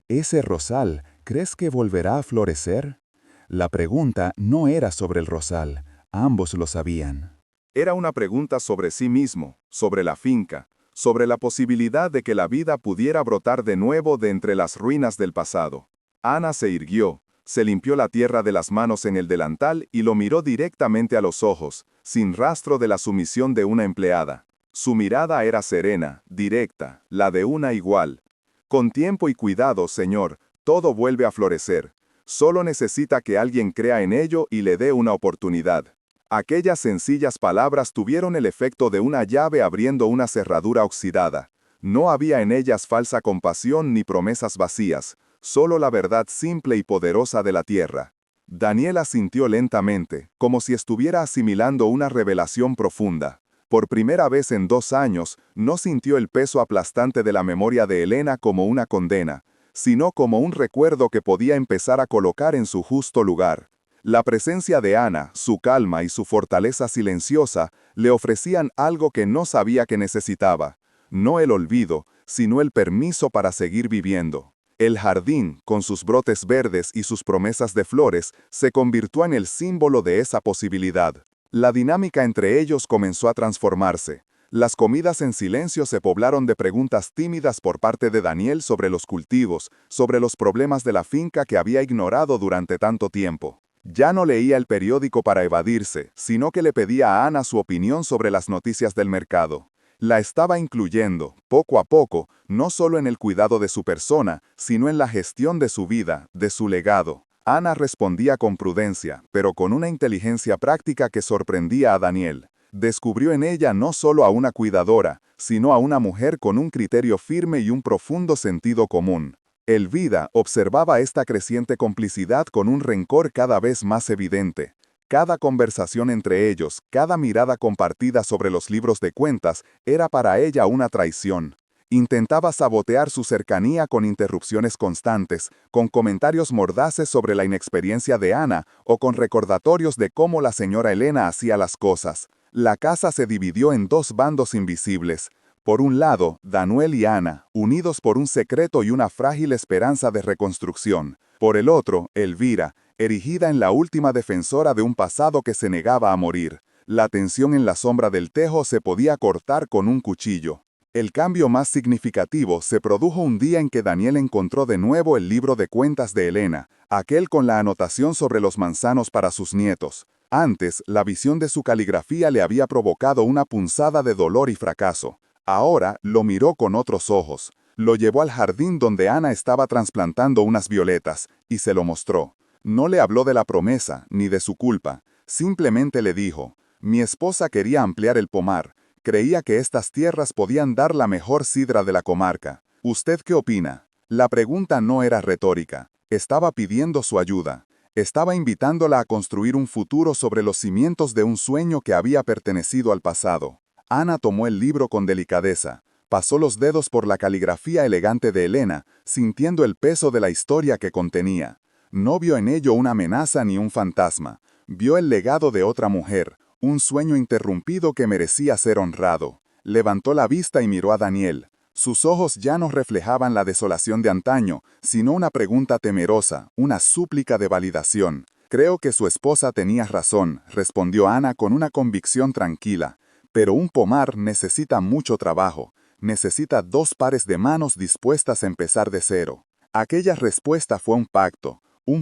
«¿Ese rosal, crees que volverá a florecer?» La pregunta no era sobre el rosal. Ambos lo sabían. Era una pregunta sobre sí mismo, sobre la finca, sobre la posibilidad de que la vida pudiera brotar de nuevo de entre las ruinas del pasado. Ana se irguió, se limpió la tierra de las manos en el delantal y lo miró directamente a los ojos, sin rastro de la sumisión de una empleada. Su mirada era serena, directa, la de una igual. Con tiempo y cuidado, señor, todo vuelve a florecer. Solo necesita que alguien crea en ello y le dé una oportunidad. Aquellas sencillas palabras tuvieron el efecto de una llave abriendo una cerradura oxidada. No había en ellas falsa compasión ni promesas vacías, solo la verdad simple y poderosa de la tierra. Daniel asintió lentamente, como si estuviera asimilando una revelación profunda. Por primera vez en 2 años, no sintió el peso aplastante de la memoria de Elena como una condena, sino como un recuerdo que podía empezar a colocar en su justo lugar. La presencia de Ana, su calma y su fortaleza silenciosa le ofrecían algo que no sabía que necesitaba. No el olvido, sino el permiso para seguir viviendo. El jardín, con sus brotes verdes y sus promesas de flores, se convirtió en el símbolo de esa posibilidad. La dinámica entre ellos comenzó a transformarse. Las comidas en silencio se poblaron de preguntas tímidas por parte de Daniel sobre los cultivos, sobre los problemas de la finca que había ignorado durante tanto tiempo. Ya no leía el periódico para evadirse, sino que le pedía a Ana su opinión sobre las noticias del mercado. La estaba incluyendo, poco a poco, no solo en el cuidado de su persona, sino en la gestión de su vida, de su legado. Ana respondía con prudencia, pero con una inteligencia práctica que sorprendía a Daniel. Descubrió en ella no solo a una cuidadora, sino a una mujer con un criterio firme y un profundo sentido común. Elvira observaba esta creciente complicidad con un rencor cada vez más evidente. Cada conversación entre ellos, cada mirada compartida sobre los libros de cuentas, era para ella una traición. Intentaba sabotear su cercanía con interrupciones constantes, con comentarios mordaces sobre la inexperiencia de Ana o con recordatorios de cómo la señora Elena hacía las cosas. La casa se dividió en 2 bandos invisibles. Por un lado, Daniel y Ana, unidos por un secreto y una frágil esperanza de reconstrucción. Por el otro, Elvira, erigida en la última defensora de un pasado que se negaba a morir. La tensión en la sombra del tejo se podía cortar con un cuchillo. El cambio más significativo se produjo un día en que Daniel encontró de nuevo el libro de cuentas de Elena, aquel con la anotación sobre los manzanos para sus nietos. Antes, la visión de su caligrafía le había provocado una punzada de dolor y fracaso. Ahora lo miró con otros ojos. Lo llevó al jardín donde Ana estaba trasplantando unas violetas, y se lo mostró. No le habló de la promesa, ni de su culpa. Simplemente le dijo, mi esposa quería ampliar el pomar. Creía que estas tierras podían dar la mejor sidra de la comarca. ¿Usted qué opina? La pregunta no era retórica. Estaba pidiendo su ayuda. Estaba invitándola a construir un futuro sobre los cimientos de un sueño que había pertenecido al pasado. Ana tomó el libro con delicadeza. Pasó los dedos por la caligrafía elegante de Elena, sintiendo el peso de la historia que contenía. No vio en ello una amenaza ni un fantasma. Vio el legado de otra mujer, un sueño interrumpido que merecía ser honrado. Levantó la vista y miró a Daniel. Sus ojos ya no reflejaban la desolación de antaño, sino una pregunta temerosa, una súplica de validación. Creo que su esposa tenía razón, respondió Ana con una convicción tranquila. Pero un pomar necesita mucho trabajo. Necesita 2 pares de manos dispuestas a empezar de cero. Aquella respuesta fue un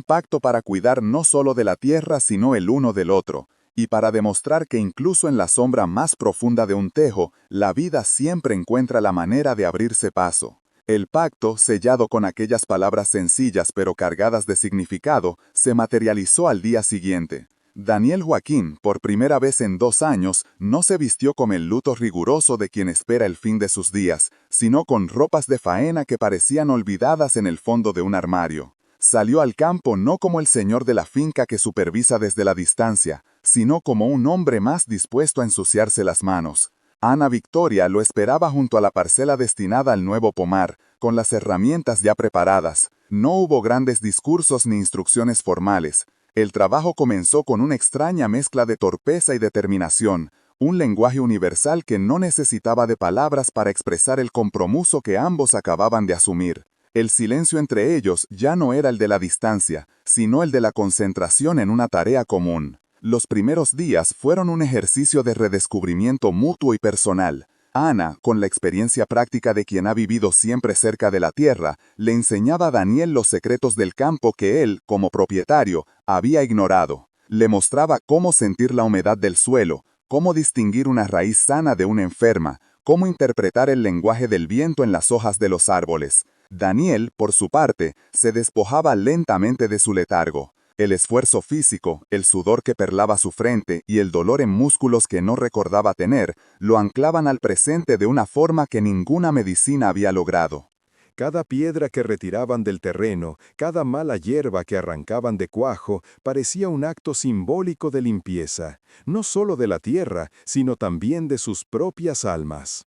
pacto para cuidar no solo de la tierra sino el uno del otro, y para demostrar que incluso en la sombra más profunda de un tejo, la vida siempre encuentra la manera de abrirse paso. El pacto, sellado con aquellas palabras sencillas pero cargadas de significado, se materializó al día siguiente. Daniel Joaquín, por primera vez en 2 años, no se vistió con el luto riguroso de quien espera el fin de sus días, sino con ropas de faena que parecían olvidadas en el fondo de un armario. Salió al campo no como el señor de la finca que supervisa desde la distancia, sino como un hombre más dispuesto a ensuciarse las manos. Ana Victoria lo esperaba junto a la parcela destinada al nuevo pomar, con las herramientas ya preparadas. No hubo grandes discursos ni instrucciones formales. El trabajo comenzó con una extraña mezcla de torpeza y determinación, un lenguaje universal que no necesitaba de palabras para expresar el compromiso que ambos acababan de asumir. El silencio entre ellos ya no era el de la distancia, sino el de la concentración en una tarea común. Los primeros días fueron un ejercicio de redescubrimiento mutuo y personal. Ana, con la experiencia práctica de quien ha vivido siempre cerca de la tierra, le enseñaba a Daniel los secretos del campo que él, como propietario, había ignorado. Le mostraba cómo sentir la humedad del suelo, cómo distinguir una raíz sana de una enferma, cómo interpretar el lenguaje del viento en las hojas de los árboles. Daniel, por su parte, se despojaba lentamente de su letargo. El esfuerzo físico, el sudor que perlaba su frente y el dolor en músculos que no recordaba tener, lo anclaban al presente de una forma que ninguna medicina había logrado. Cada piedra que retiraban del terreno, cada mala hierba que arrancaban de cuajo, parecía un acto simbólico de limpieza, no solo de la tierra, sino también de sus propias almas.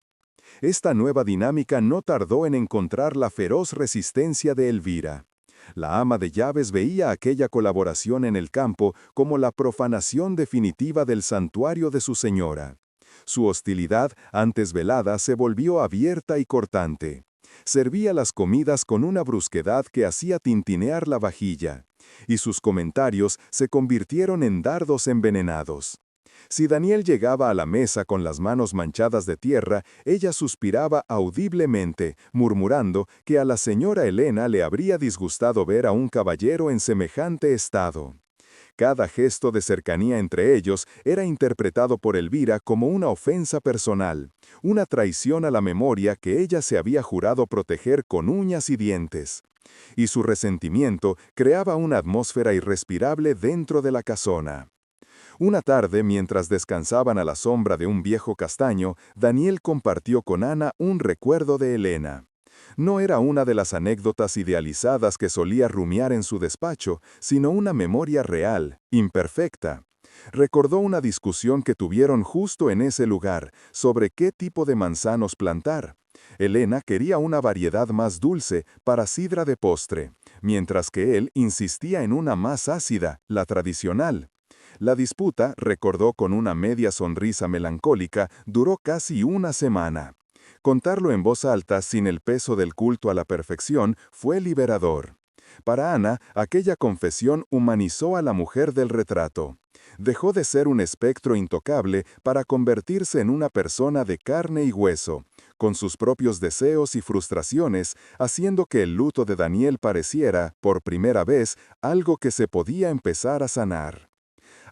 Esta nueva dinámica no tardó en encontrar la feroz resistencia de Elvira. La ama de llaves veía aquella colaboración en el campo como la profanación definitiva del santuario de su señora. Su hostilidad, antes velada, se volvió abierta y cortante. Servía las comidas con una brusquedad que hacía tintinear la vajilla, y sus comentarios se convirtieron en dardos envenenados. Si Daniel llegaba a la mesa con las manos manchadas de tierra, ella suspiraba audiblemente, murmurando que a la señora Elena le habría disgustado ver a un caballero en semejante estado. Cada gesto de cercanía entre ellos era interpretado por Elvira como una ofensa personal, una traición a la memoria que ella se había jurado proteger con uñas y dientes. Y su resentimiento creaba una atmósfera irrespirable dentro de la casona. Una tarde, mientras descansaban a la sombra de un viejo castaño, Daniel compartió con Ana un recuerdo de Elena. No era una de las anécdotas idealizadas que solía rumiar en su despacho, sino una memoria real, imperfecta. Recordó una discusión que tuvieron justo en ese lugar, sobre qué tipo de manzanos plantar. Elena quería una variedad más dulce para sidra de postre, mientras que él insistía en una más ácida, la tradicional. La disputa, recordó con una media sonrisa melancólica, duró casi una semana. Contarlo en voz alta, sin el peso del culto a la perfección, fue liberador. Para Ana, aquella confesión humanizó a la mujer del retrato. Dejó de ser un espectro intocable para convertirse en una persona de carne y hueso, con sus propios deseos y frustraciones, haciendo que el luto de Daniel pareciera, por primera vez, algo que se podía empezar a sanar.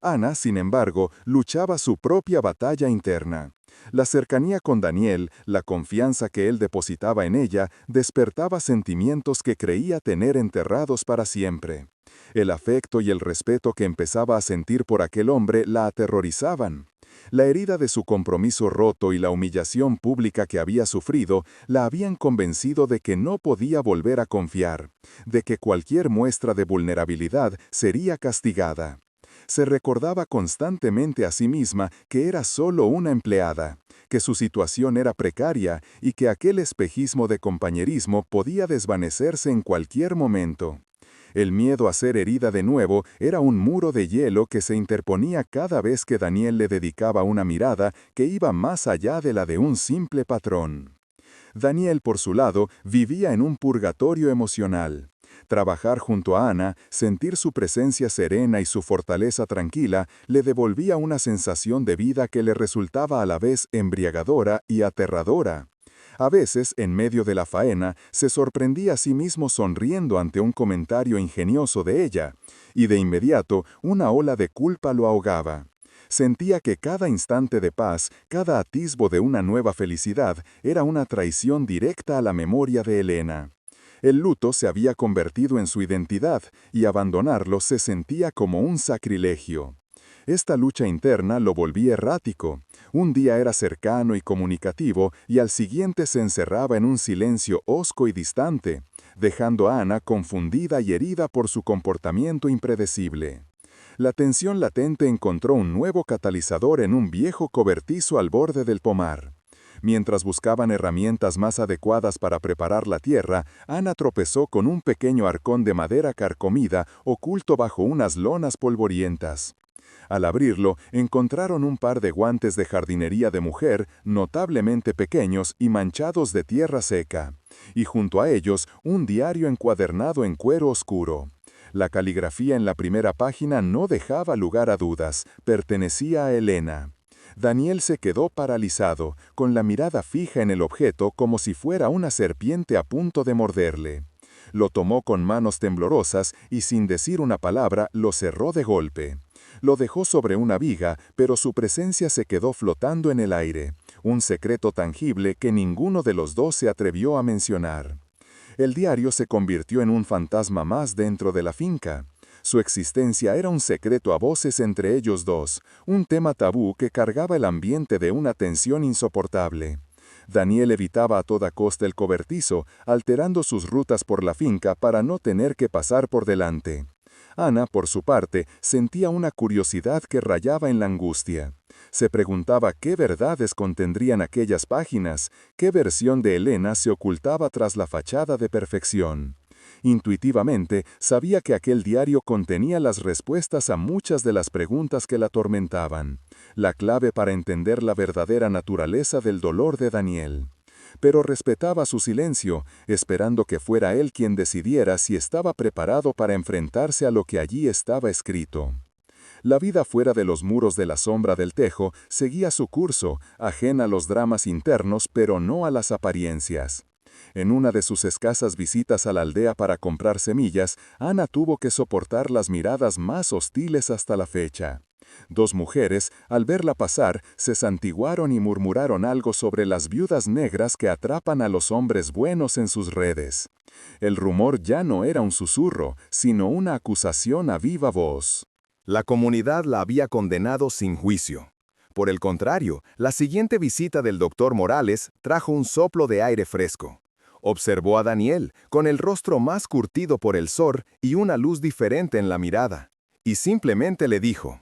Ana, sin embargo, luchaba su propia batalla interna. La cercanía con Daniel, la confianza que él depositaba en ella, despertaba sentimientos que creía tener enterrados para siempre. El afecto y el respeto que empezaba a sentir por aquel hombre la aterrorizaban. La herida de su compromiso roto y la humillación pública que había sufrido la habían convencido de que no podía volver a confiar, de que cualquier muestra de vulnerabilidad sería castigada. Se recordaba constantemente a sí misma que era solo una empleada, que su situación era precaria y que aquel espejismo de compañerismo podía desvanecerse en cualquier momento. El miedo a ser herida de nuevo era un muro de hielo que se interponía cada vez que Daniel le dedicaba una mirada que iba más allá de la de un simple patrón. Daniel, por su lado, vivía en un purgatorio emocional. Trabajar junto a Ana, sentir su presencia serena y su fortaleza tranquila, le devolvía una sensación de vida que le resultaba a la vez embriagadora y aterradora. A veces, en medio de la faena, se sorprendía a sí mismo sonriendo ante un comentario ingenioso de ella, y de inmediato una ola de culpa lo ahogaba. Sentía que cada instante de paz, cada atisbo de una nueva felicidad, era una traición directa a la memoria de Elena. El luto se había convertido en su identidad, y abandonarlo se sentía como un sacrilegio. Esta lucha interna lo volvía errático. Un día era cercano y comunicativo, y al siguiente se encerraba en un silencio hosco y distante, dejando a Ana confundida y herida por su comportamiento impredecible. La tensión latente encontró un nuevo catalizador en un viejo cobertizo al borde del pomar. Mientras buscaban herramientas más adecuadas para preparar la tierra, Ana tropezó con un pequeño arcón de madera carcomida oculto bajo unas lonas polvorientas. Al abrirlo, encontraron un par de guantes de jardinería de mujer, notablemente pequeños y manchados de tierra seca, y junto a ellos un diario encuadernado en cuero oscuro. La caligrafía en la primera página no dejaba lugar a dudas, pertenecía a Elena. Daniel se quedó paralizado, con la mirada fija en el objeto como si fuera una serpiente a punto de morderle. Lo tomó con manos temblorosas y sin decir una palabra lo cerró de golpe. Lo dejó sobre una viga, pero su presencia se quedó flotando en el aire, un secreto tangible que ninguno de los dos se atrevió a mencionar. El diario se convirtió en un fantasma más dentro de la finca. Su existencia era un secreto a voces entre ellos dos, un tema tabú que cargaba el ambiente de una tensión insoportable. Daniel evitaba a toda costa el cobertizo, alterando sus rutas por la finca para no tener que pasar por delante. Ana, por su parte, sentía una curiosidad que rayaba en la angustia. Se preguntaba qué verdades contendrían aquellas páginas, qué versión de Elena se ocultaba tras la fachada de perfección. Intuitivamente, sabía que aquel diario contenía las respuestas a muchas de las preguntas que la atormentaban, la clave para entender la verdadera naturaleza del dolor de Daniel. Pero respetaba su silencio, esperando que fuera él quien decidiera si estaba preparado para enfrentarse a lo que allí estaba escrito. La vida fuera de los muros de la sombra del tejo seguía su curso, ajena a los dramas internos, pero no a las apariencias. En una de sus escasas visitas a la aldea para comprar semillas, Ana tuvo que soportar las miradas más hostiles hasta la fecha. Dos mujeres, al verla pasar, se santiguaron y murmuraron algo sobre las viudas negras que atrapan a los hombres buenos en sus redes. El rumor ya no era un susurro, sino una acusación a viva voz. La comunidad la había condenado sin juicio. Por el contrario, la siguiente visita del doctor Morales trajo un soplo de aire fresco. Observó a Daniel, con el rostro más curtido por el sol y una luz diferente en la mirada, y simplemente le dijo: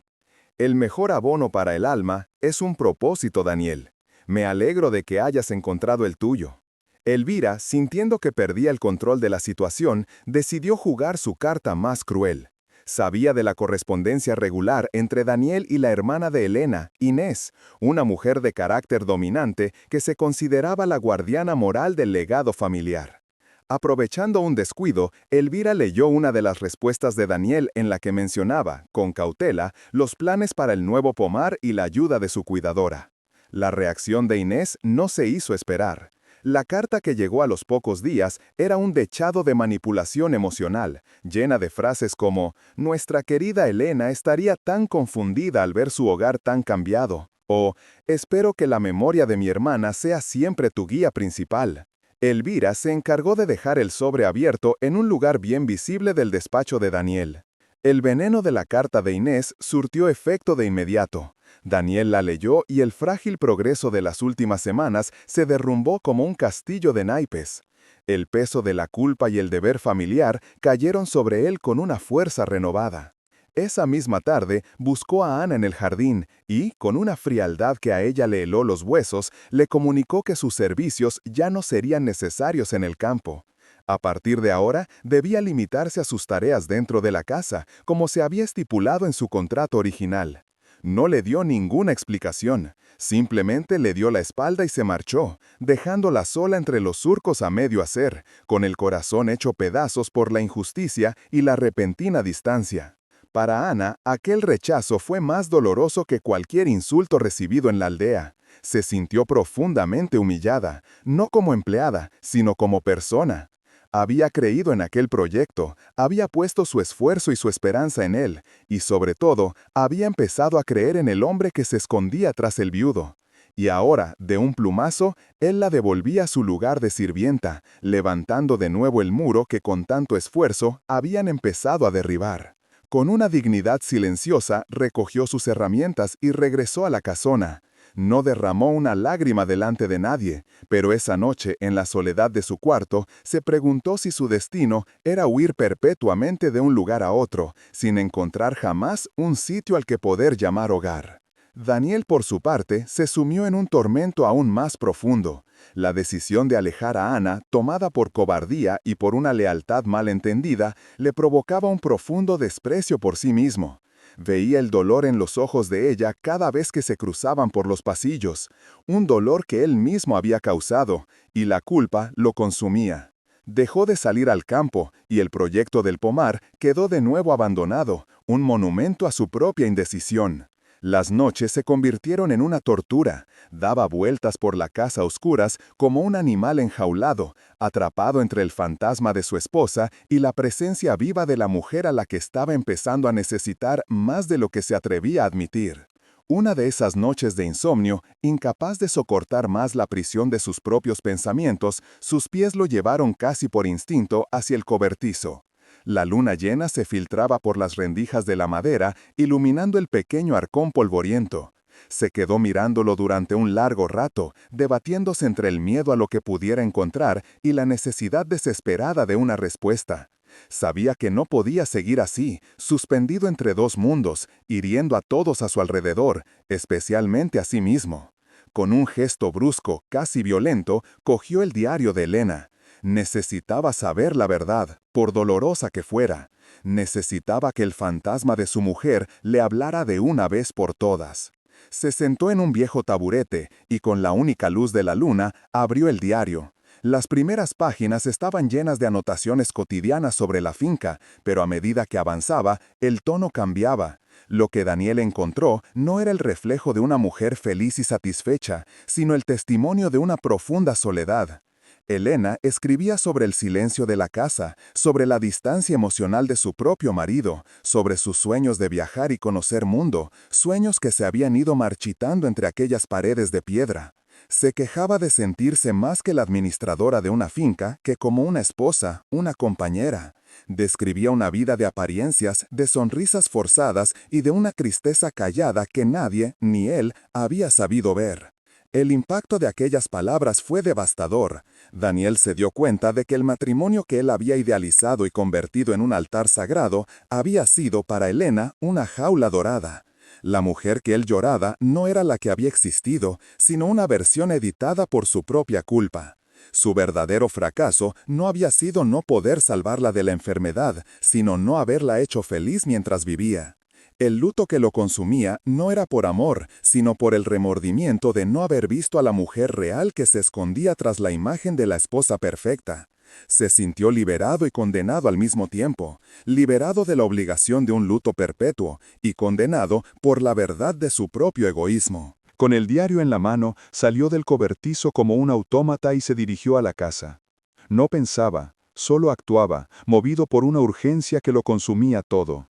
«El mejor abono para el alma es un propósito, Daniel. Me alegro de que hayas encontrado el tuyo». Elvira, sintiendo que perdía el control de la situación, decidió jugar su carta más cruel. Sabía de la correspondencia regular entre Daniel y la hermana de Elena, Inés, una mujer de carácter dominante que se consideraba la guardiana moral del legado familiar. Aprovechando un descuido, Elvira leyó una de las respuestas de Daniel en la que mencionaba, con cautela, los planes para el nuevo pomar y la ayuda de su cuidadora. La reacción de Inés no se hizo esperar. La carta que llegó a los pocos días era un dechado de manipulación emocional, llena de frases como «Nuestra querida Elena estaría tan confundida al ver su hogar tan cambiado», o «Espero que la memoria de mi hermana sea siempre tu guía principal». Elvira se encargó de dejar el sobre abierto en un lugar bien visible del despacho de Daniel. El veneno de la carta de Inés surtió efecto de inmediato. Daniel la leyó y el frágil progreso de las últimas semanas se derrumbó como un castillo de naipes. El peso de la culpa y el deber familiar cayeron sobre él con una fuerza renovada. Esa misma tarde buscó a Ana en el jardín y, con una frialdad que a ella le heló los huesos, le comunicó que sus servicios ya no serían necesarios en el campo. A partir de ahora, debía limitarse a sus tareas dentro de la casa, como se había estipulado en su contrato original. No le dio ninguna explicación, simplemente le dio la espalda y se marchó, dejándola sola entre los surcos a medio hacer, con el corazón hecho pedazos por la injusticia y la repentina distancia. Para Ana, aquel rechazo fue más doloroso que cualquier insulto recibido en la aldea. Se sintió profundamente humillada, no como empleada, sino como persona. Había creído en aquel proyecto, había puesto su esfuerzo y su esperanza en él, y sobre todo, había empezado a creer en el hombre que se escondía tras el viudo. Y ahora, de un plumazo, él la devolvía a su lugar de sirvienta, levantando de nuevo el muro que con tanto esfuerzo habían empezado a derribar. Con una dignidad silenciosa, recogió sus herramientas y regresó a la casona. No derramó una lágrima delante de nadie, pero esa noche, en la soledad de su cuarto, se preguntó si su destino era huir perpetuamente de un lugar a otro, sin encontrar jamás un sitio al que poder llamar hogar. Daniel, por su parte, se sumió en un tormento aún más profundo. La decisión de alejar a Ana, tomada por cobardía y por una lealtad mal entendida, le provocaba un profundo desprecio por sí mismo. Veía el dolor en los ojos de ella cada vez que se cruzaban por los pasillos, un dolor que él mismo había causado, y la culpa lo consumía. Dejó de salir al campo, y el proyecto del pomar quedó de nuevo abandonado, un monumento a su propia indecisión. Las noches se convirtieron en una tortura. Daba vueltas por la casa a oscuras como un animal enjaulado, atrapado entre el fantasma de su esposa y la presencia viva de la mujer a la que estaba empezando a necesitar más de lo que se atrevía a admitir. Una de esas noches de insomnio, incapaz de soportar más la prisión de sus propios pensamientos, sus pies lo llevaron casi por instinto hacia el cobertizo. La luna llena se filtraba por las rendijas de la madera, iluminando el pequeño arcón polvoriento. Se quedó mirándolo durante un largo rato, debatiéndose entre el miedo a lo que pudiera encontrar y la necesidad desesperada de una respuesta. Sabía que no podía seguir así, suspendido entre dos mundos, hiriendo a todos a su alrededor, especialmente a sí mismo. Con un gesto brusco, casi violento, cogió el diario de Elena. Necesitaba saber la verdad, por dolorosa que fuera. Necesitaba que el fantasma de su mujer le hablara de una vez por todas. Se sentó en un viejo taburete y con la única luz de la luna abrió el diario. Las primeras páginas estaban llenas de anotaciones cotidianas sobre la finca, pero a medida que avanzaba, el tono cambiaba. Lo que Daniel encontró no era el reflejo de una mujer feliz y satisfecha, sino el testimonio de una profunda soledad. Elena escribía sobre el silencio de la casa, sobre la distancia emocional de su propio marido, sobre sus sueños de viajar y conocer mundo, sueños que se habían ido marchitando entre aquellas paredes de piedra. Se quejaba de sentirse más que la administradora de una finca que como una esposa, una compañera. Describía una vida de apariencias, de sonrisas forzadas y de una tristeza callada que nadie, ni él, había sabido ver. El impacto de aquellas palabras fue devastador. Daniel se dio cuenta de que el matrimonio que él había idealizado y convertido en un altar sagrado había sido para Elena una jaula dorada. La mujer que él lloraba no era la que había existido, sino una versión editada por su propia culpa. Su verdadero fracaso no había sido no poder salvarla de la enfermedad, sino no haberla hecho feliz mientras vivía. El luto que lo consumía no era por amor, sino por el remordimiento de no haber visto a la mujer real que se escondía tras la imagen de la esposa perfecta. Se sintió liberado y condenado al mismo tiempo, liberado de la obligación de un luto perpetuo y condenado por la verdad de su propio egoísmo. Con el diario en la mano, salió del cobertizo como un autómata y se dirigió a la casa. No pensaba, solo actuaba, movido por una urgencia que lo consumía todo.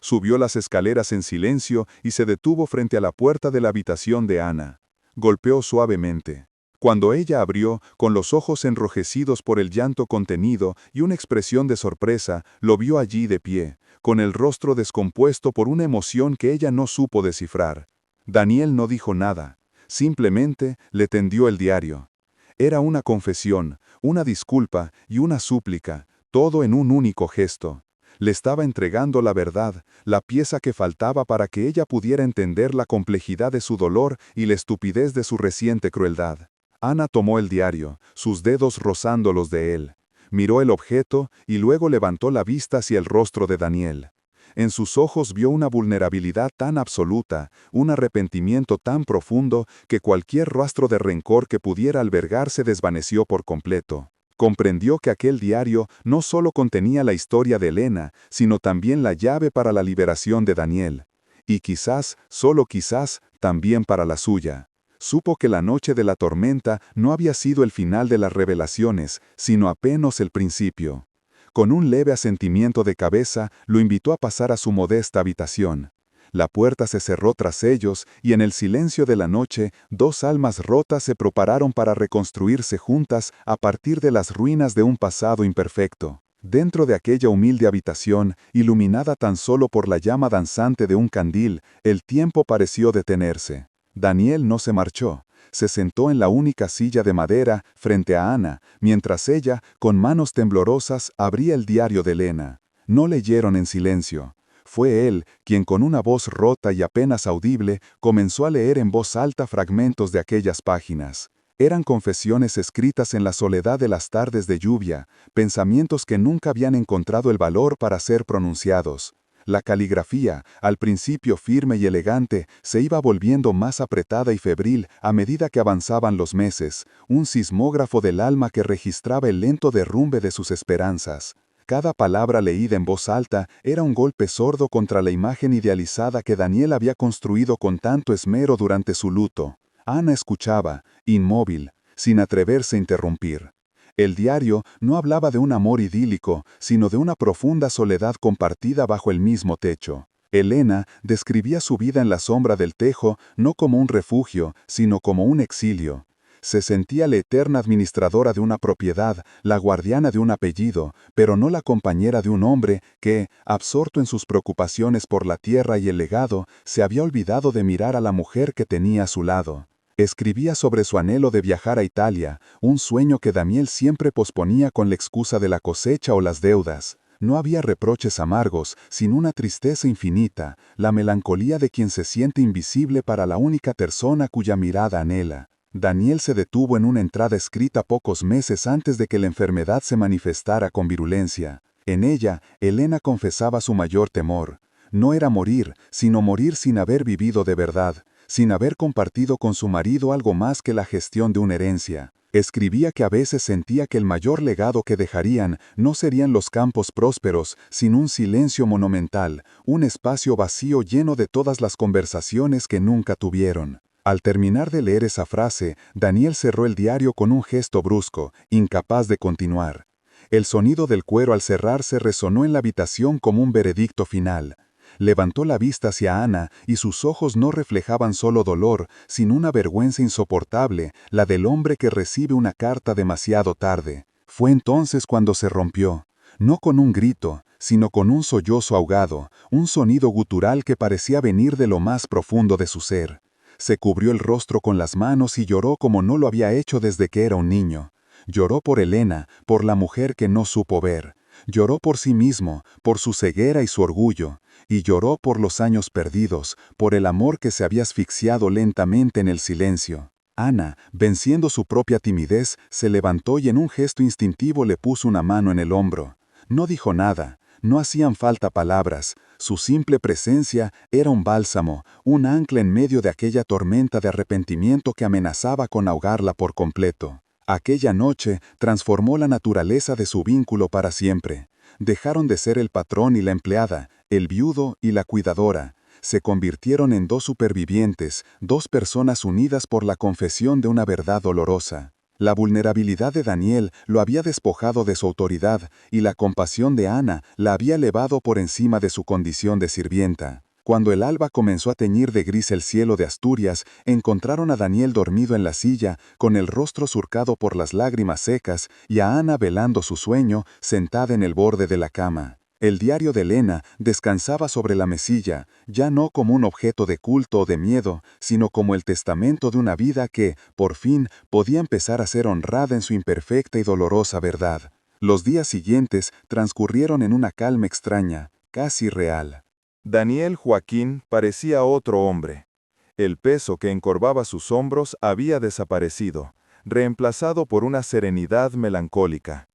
Subió las escaleras en silencio y se detuvo frente a la puerta de la habitación de Ana. Golpeó suavemente. Cuando ella abrió, con los ojos enrojecidos por el llanto contenido y una expresión de sorpresa, lo vio allí de pie, con el rostro descompuesto por una emoción que ella no supo descifrar. Daniel no dijo nada, simplemente le tendió el diario. Era una confesión, una disculpa y una súplica, todo en un único gesto. Le estaba entregando la verdad, la pieza que faltaba para que ella pudiera entender la complejidad de su dolor y la estupidez de su reciente crueldad. Ana tomó el diario, sus dedos rozando los de él. Miró el objeto y luego levantó la vista hacia el rostro de Daniel. En sus ojos vio una vulnerabilidad tan absoluta, un arrepentimiento tan profundo, que cualquier rastro de rencor que pudiera albergar se desvaneció por completo. Comprendió que aquel diario no solo contenía la historia de Elena, sino también la llave para la liberación de Daniel. Y quizás, solo quizás, también para la suya. Supo que la noche de la tormenta no había sido el final de las revelaciones, sino apenas el principio. Con un leve asentimiento de cabeza, lo invitó a pasar a su modesta habitación. La puerta se cerró tras ellos y en el silencio de la noche, dos almas rotas se prepararon para reconstruirse juntas a partir de las ruinas de un pasado imperfecto. Dentro de aquella humilde habitación, iluminada tan solo por la llama danzante de un candil, el tiempo pareció detenerse. Daniel no se marchó. Se sentó en la única silla de madera frente a Ana, mientras ella, con manos temblorosas, abría el diario de Elena. No leyeron en silencio. Fue él quien con una voz rota y apenas audible comenzó a leer en voz alta fragmentos de aquellas páginas. Eran confesiones escritas en la soledad de las tardes de lluvia, pensamientos que nunca habían encontrado el valor para ser pronunciados. La caligrafía, al principio firme y elegante, se iba volviendo más apretada y febril a medida que avanzaban los meses, un sismógrafo del alma que registraba el lento derrumbe de sus esperanzas. Cada palabra leída en voz alta era un golpe sordo contra la imagen idealizada que Daniel había construido con tanto esmero durante su luto. Ana escuchaba, inmóvil, sin atreverse a interrumpir. El diario no hablaba de un amor idílico, sino de una profunda soledad compartida bajo el mismo techo. Elena describía su vida en la sombra del tejo no como un refugio, sino como un exilio. Se sentía la eterna administradora de una propiedad, la guardiana de un apellido, pero no la compañera de un hombre que, absorto en sus preocupaciones por la tierra y el legado, se había olvidado de mirar a la mujer que tenía a su lado. Escribía sobre su anhelo de viajar a Italia, un sueño que Daniel siempre posponía con la excusa de la cosecha o las deudas. No había reproches amargos, sino una tristeza infinita, la melancolía de quien se siente invisible para la única persona cuya mirada anhela. Daniel se detuvo en una entrada escrita pocos meses antes de que la enfermedad se manifestara con virulencia. En ella, Elena confesaba su mayor temor. No era morir, sino morir sin haber vivido de verdad, sin haber compartido con su marido algo más que la gestión de una herencia. Escribía que a veces sentía que el mayor legado que dejarían no serían los campos prósperos, sino un silencio monumental, un espacio vacío lleno de todas las conversaciones que nunca tuvieron. Al terminar de leer esa frase, Daniel cerró el diario con un gesto brusco, incapaz de continuar. El sonido del cuero al cerrarse resonó en la habitación como un veredicto final. Levantó la vista hacia Ana y sus ojos no reflejaban solo dolor, sino una vergüenza insoportable, la del hombre que recibe una carta demasiado tarde. Fue entonces cuando se rompió, no con un grito, sino con un sollozo ahogado, un sonido gutural que parecía venir de lo más profundo de su ser. Se cubrió el rostro con las manos y lloró como no lo había hecho desde que era un niño. Lloró por Elena, por la mujer que no supo ver. Lloró por sí mismo, por su ceguera y su orgullo, y lloró por los años perdidos, por el amor que se había asfixiado lentamente en el silencio. Ana, venciendo su propia timidez, se levantó y en un gesto instintivo le puso una mano en el hombro. No dijo nada, no hacían falta palabras, su simple presencia era un bálsamo, un ancla en medio de aquella tormenta de arrepentimiento que amenazaba con ahogarla por completo. Aquella noche transformó la naturaleza de su vínculo para siempre. Dejaron de ser el patrón y la empleada, el viudo y la cuidadora. se convirtieron en dos supervivientes, dos personas unidas por la confesión de una verdad dolorosa. La vulnerabilidad de Daniel lo había despojado de su autoridad y la compasión de Ana la había elevado por encima de su condición de sirvienta. Cuando el alba comenzó a teñir de gris el cielo de Asturias, encontraron a Daniel dormido en la silla, con el rostro surcado por las lágrimas secas, y a Ana velando su sueño, sentada en el borde de la cama. El diario de Elena descansaba sobre la mesilla, ya no como un objeto de culto o de miedo, sino como el testamento de una vida que, por fin, podía empezar a ser honrada en su imperfecta y dolorosa verdad. Los días siguientes transcurrieron en una calma extraña, casi real. Daniel Joaquín parecía otro hombre. El peso que encorvaba sus hombros había desaparecido, reemplazado por una serenidad melancólica.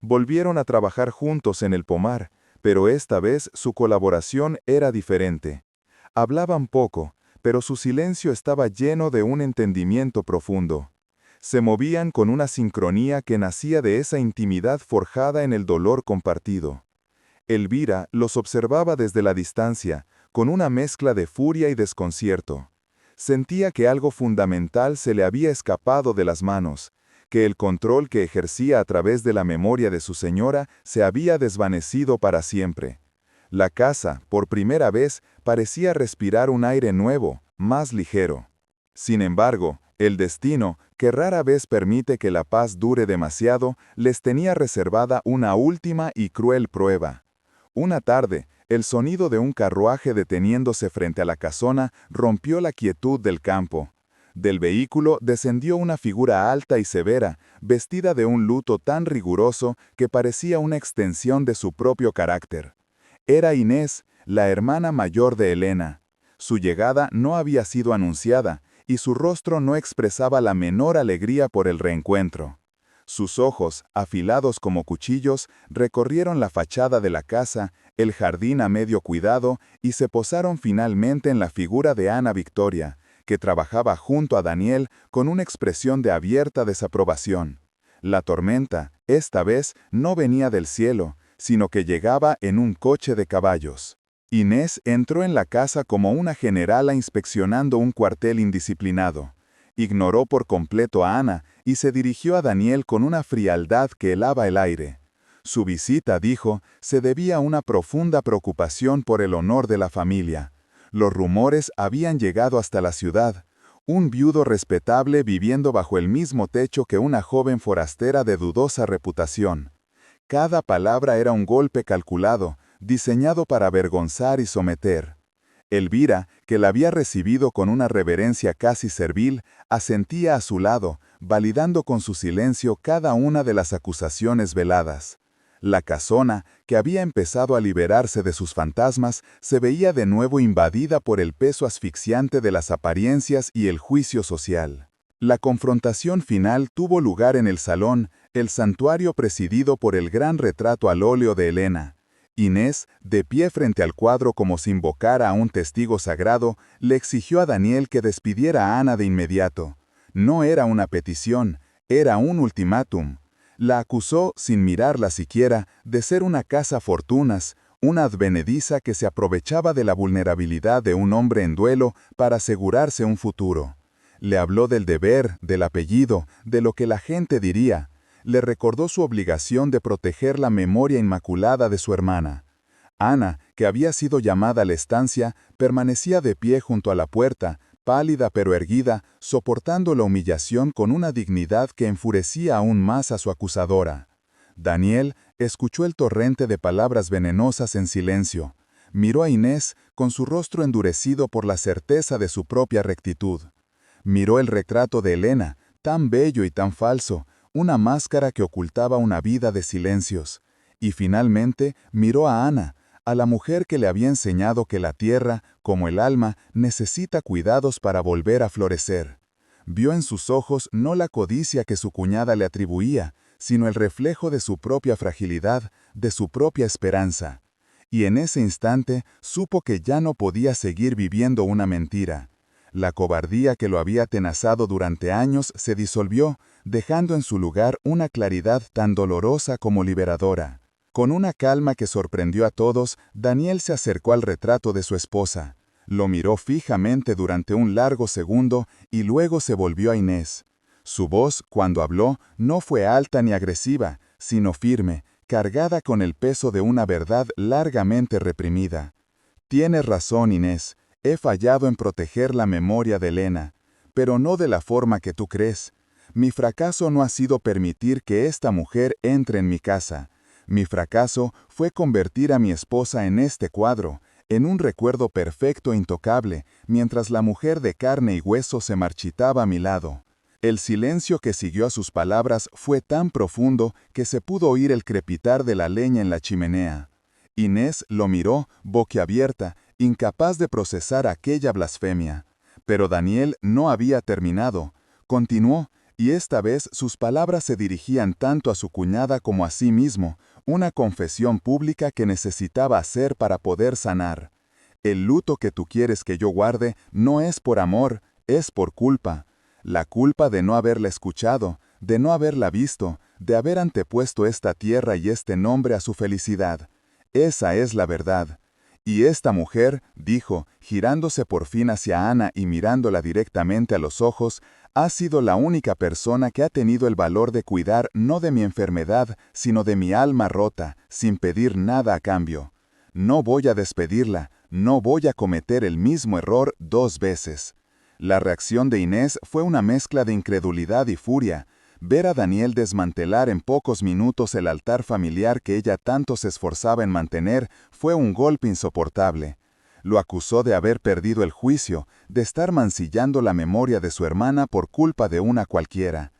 Volvieron a trabajar juntos en el pomar, pero esta vez su colaboración era diferente. Hablaban poco, pero su silencio estaba lleno de un entendimiento profundo. Se movían con una sincronía que nacía de esa intimidad forjada en el dolor compartido. Elvira los observaba desde la distancia, con una mezcla de furia y desconcierto. Sentía que algo fundamental se le había escapado de las manos, que el control que ejercía a través de la memoria de su señora se había desvanecido para siempre. La casa, por primera vez, parecía respirar un aire nuevo, más ligero. Sin embargo, el destino, que rara vez permite que la paz dure demasiado, les tenía reservada una última y cruel prueba. Una tarde, el sonido de un carruaje deteniéndose frente a la casona rompió la quietud del campo. Del vehículo descendió una figura alta y severa, vestida de un luto tan riguroso que parecía una extensión de su propio carácter. Era Inés, la hermana mayor de Elena. Su llegada no había sido anunciada, y su rostro no expresaba la menor alegría por el reencuentro. Sus ojos, afilados como cuchillos, recorrieron la fachada de la casa, el jardín a medio cuidado, y se posaron finalmente en la figura de Ana Victoria, que trabajaba junto a Daniel con una expresión de abierta desaprobación. La tormenta, esta vez, no venía del cielo, sino que llegaba en un coche de caballos. Inés entró en la casa como una generala inspeccionando un cuartel indisciplinado. Ignoró por completo a Ana y se dirigió a Daniel con una frialdad que helaba el aire. Su visita, dijo, se debía a una profunda preocupación por el honor de la familia. Los rumores habían llegado hasta la ciudad. Un viudo respetable viviendo bajo el mismo techo que una joven forastera de dudosa reputación. Cada palabra era un golpe calculado, diseñado para avergonzar y someter. Elvira, que la había recibido con una reverencia casi servil, asentía a su lado, validando con su silencio cada una de las acusaciones veladas. La casona, que había empezado a liberarse de sus fantasmas, se veía de nuevo invadida por el peso asfixiante de las apariencias y el juicio social. La confrontación final tuvo lugar en el salón, el santuario presidido por el gran retrato al óleo de Elena. Inés, de pie frente al cuadro como si invocara a un testigo sagrado, le exigió a Daniel que despidiera a Ana de inmediato. No era una petición, era un ultimátum. La acusó, sin mirarla siquiera, de ser una cazafortunas, una advenediza que se aprovechaba de la vulnerabilidad de un hombre en duelo para asegurarse un futuro. Le habló del deber, del apellido, de lo que la gente diría. Le recordó su obligación de proteger la memoria inmaculada de su hermana. Ana, que había sido llamada a la estancia, permanecía de pie junto a la puerta, pálida pero erguida, soportando la humillación con una dignidad que enfurecía aún más a su acusadora. Daniel escuchó el torrente de palabras venenosas en silencio. Miró a Inés con su rostro endurecido por la certeza de su propia rectitud. Miró el retrato de Elena, tan bello y tan falso, una máscara que ocultaba una vida de silencios. Y finalmente miró a Ana, a la mujer que le había enseñado que la tierra, como el alma, necesita cuidados para volver a florecer. Vio en sus ojos no la codicia que su cuñada le atribuía, sino el reflejo de su propia fragilidad, de su propia esperanza. Y en ese instante supo que ya no podía seguir viviendo una mentira. La cobardía que lo había atenazado durante años se disolvió, dejando en su lugar una claridad tan dolorosa como liberadora. Con una calma que sorprendió a todos, Daniel se acercó al retrato de su esposa. Lo miró fijamente durante un largo segundo y luego se volvió a Inés. Su voz, cuando habló, no fue alta ni agresiva, sino firme, cargada con el peso de una verdad largamente reprimida. Tienes razón, Inés. He fallado en proteger la memoria de Elena, pero no de la forma que tú crees. Mi fracaso no ha sido permitir que esta mujer entre en mi casa. Mi fracaso fue convertir a mi esposa en este cuadro, en un recuerdo perfecto e intocable, mientras la mujer de carne y hueso se marchitaba a mi lado. El silencio que siguió a sus palabras fue tan profundo que se pudo oír el crepitar de la leña en la chimenea. Inés lo miró, boquiabierta, incapaz de procesar aquella blasfemia. Pero Daniel no había terminado. Continuó, y esta vez sus palabras se dirigían tanto a su cuñada como a sí mismo, una confesión pública que necesitaba hacer para poder sanar. El luto que tú quieres que yo guarde no es por amor, es por culpa. La culpa de no haberla escuchado, de no haberla visto, de haber antepuesto esta tierra y este nombre a su felicidad. Esa es la verdad. Y esta mujer, dijo, girándose por fin hacia Ana y mirándola directamente a los ojos, ha sido la única persona que ha tenido el valor de cuidar no de mi enfermedad, sino de mi alma rota, sin pedir nada a cambio. No voy a despedirla, no voy a cometer el mismo error 2 veces. La reacción de Inés fue una mezcla de incredulidad y furia. Ver a Daniel desmantelar en pocos minutos el altar familiar que ella tanto se esforzaba en mantener fue un golpe insoportable. Lo acusó de haber perdido el juicio, de estar mancillando la memoria de su hermana por culpa de una cualquiera.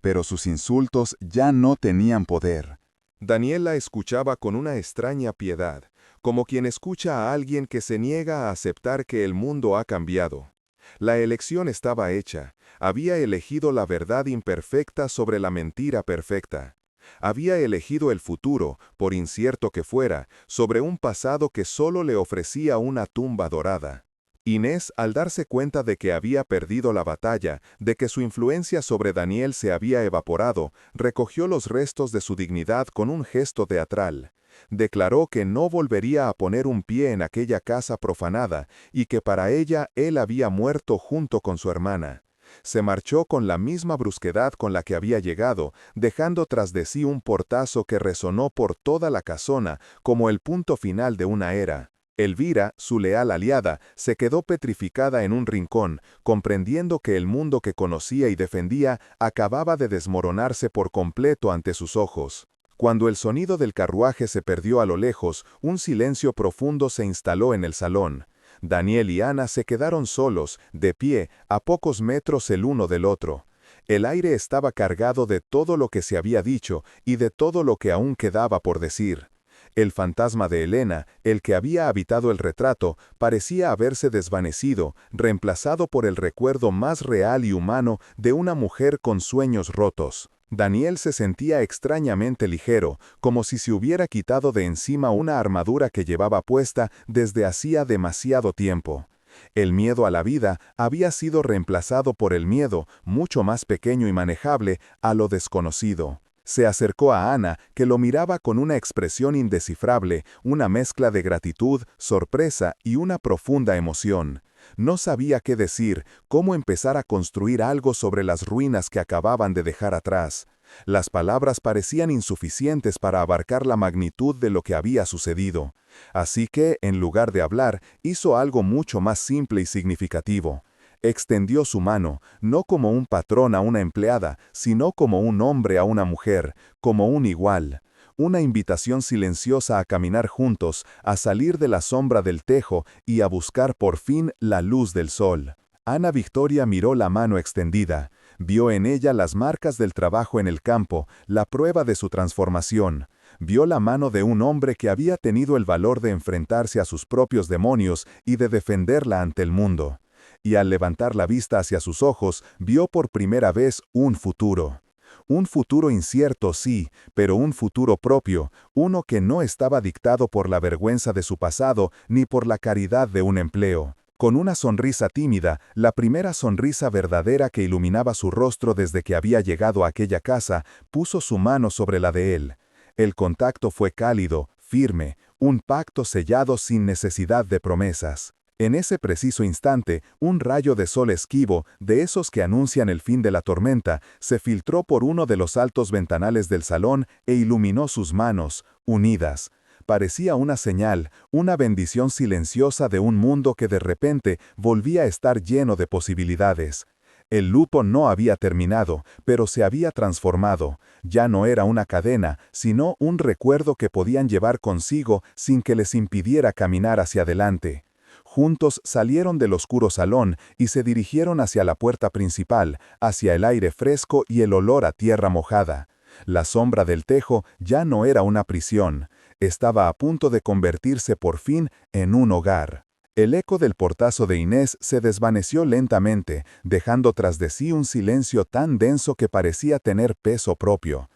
Pero sus insultos ya no tenían poder. Daniel la escuchaba con una extraña piedad, como quien escucha a alguien que se niega a aceptar que el mundo ha cambiado. La elección estaba hecha. Había elegido la verdad imperfecta sobre la mentira perfecta. Había elegido el futuro, por incierto que fuera, sobre un pasado que solo le ofrecía una tumba dorada. Inés, al darse cuenta de que había perdido la batalla, de que su influencia sobre Daniel se había evaporado, recogió los restos de su dignidad con un gesto teatral. Declaró que no volvería a poner un pie en aquella casa profanada y que para ella él había muerto junto con su hermana. Se marchó con la misma brusquedad con la que había llegado, dejando tras de sí un portazo que resonó por toda la casona como el punto final de una era. Elvira, su leal aliada, se quedó petrificada en un rincón, comprendiendo que el mundo que conocía y defendía acababa de desmoronarse por completo ante sus ojos. Cuando el sonido del carruaje se perdió a lo lejos, un silencio profundo se instaló en el salón. Daniel y Ana se quedaron solos, de pie, a pocos metros el uno del otro. El aire estaba cargado de todo lo que se había dicho y de todo lo que aún quedaba por decir. El fantasma de Elena, el que había habitado el retrato, parecía haberse desvanecido, reemplazado por el recuerdo más real y humano de una mujer con sueños rotos. Daniel se sentía extrañamente ligero, como si se hubiera quitado de encima una armadura que llevaba puesta desde hacía demasiado tiempo. El miedo a la vida había sido reemplazado por el miedo, mucho más pequeño y manejable, a lo desconocido. Se acercó a Ana, que lo miraba con una expresión indescifrable, una mezcla de gratitud, sorpresa y una profunda emoción. No sabía qué decir, cómo empezar a construir algo sobre las ruinas que acababan de dejar atrás. Las palabras parecían insuficientes para abarcar la magnitud de lo que había sucedido. Así que, en lugar de hablar, hizo algo mucho más simple y significativo. Extendió su mano, no como un patrón a una empleada, sino como un hombre a una mujer, como un igual. Una invitación silenciosa a caminar juntos, a salir de la sombra del tejo y a buscar por fin la luz del sol. Ana Victoria miró la mano extendida. Vio en ella las marcas del trabajo en el campo, la prueba de su transformación. Vio la mano de un hombre que había tenido el valor de enfrentarse a sus propios demonios y de defenderla ante el mundo. Y al levantar la vista hacia sus ojos, vio por primera vez un futuro. Un futuro incierto, sí, pero un futuro propio, uno que no estaba dictado por la vergüenza de su pasado ni por la caridad de un empleo. Con una sonrisa tímida, la primera sonrisa verdadera que iluminaba su rostro desde que había llegado a aquella casa, puso su mano sobre la de él. El contacto fue cálido, firme, un pacto sellado sin necesidad de promesas. En ese preciso instante, un rayo de sol esquivo, de esos que anuncian el fin de la tormenta, se filtró por uno de los altos ventanales del salón e iluminó sus manos, unidas. Parecía una señal, una bendición silenciosa de un mundo que de repente volvía a estar lleno de posibilidades. El luto no había terminado, pero se había transformado. Ya no era una cadena, sino un recuerdo que podían llevar consigo sin que les impidiera caminar hacia adelante. Juntos salieron del oscuro salón y se dirigieron hacia la puerta principal, hacia el aire fresco y el olor a tierra mojada. La sombra del tejo ya no era una prisión. Estaba a punto de convertirse por fin en un hogar. El eco del portazo de Inés se desvaneció lentamente, dejando tras de sí un silencio tan denso que parecía tener peso propio.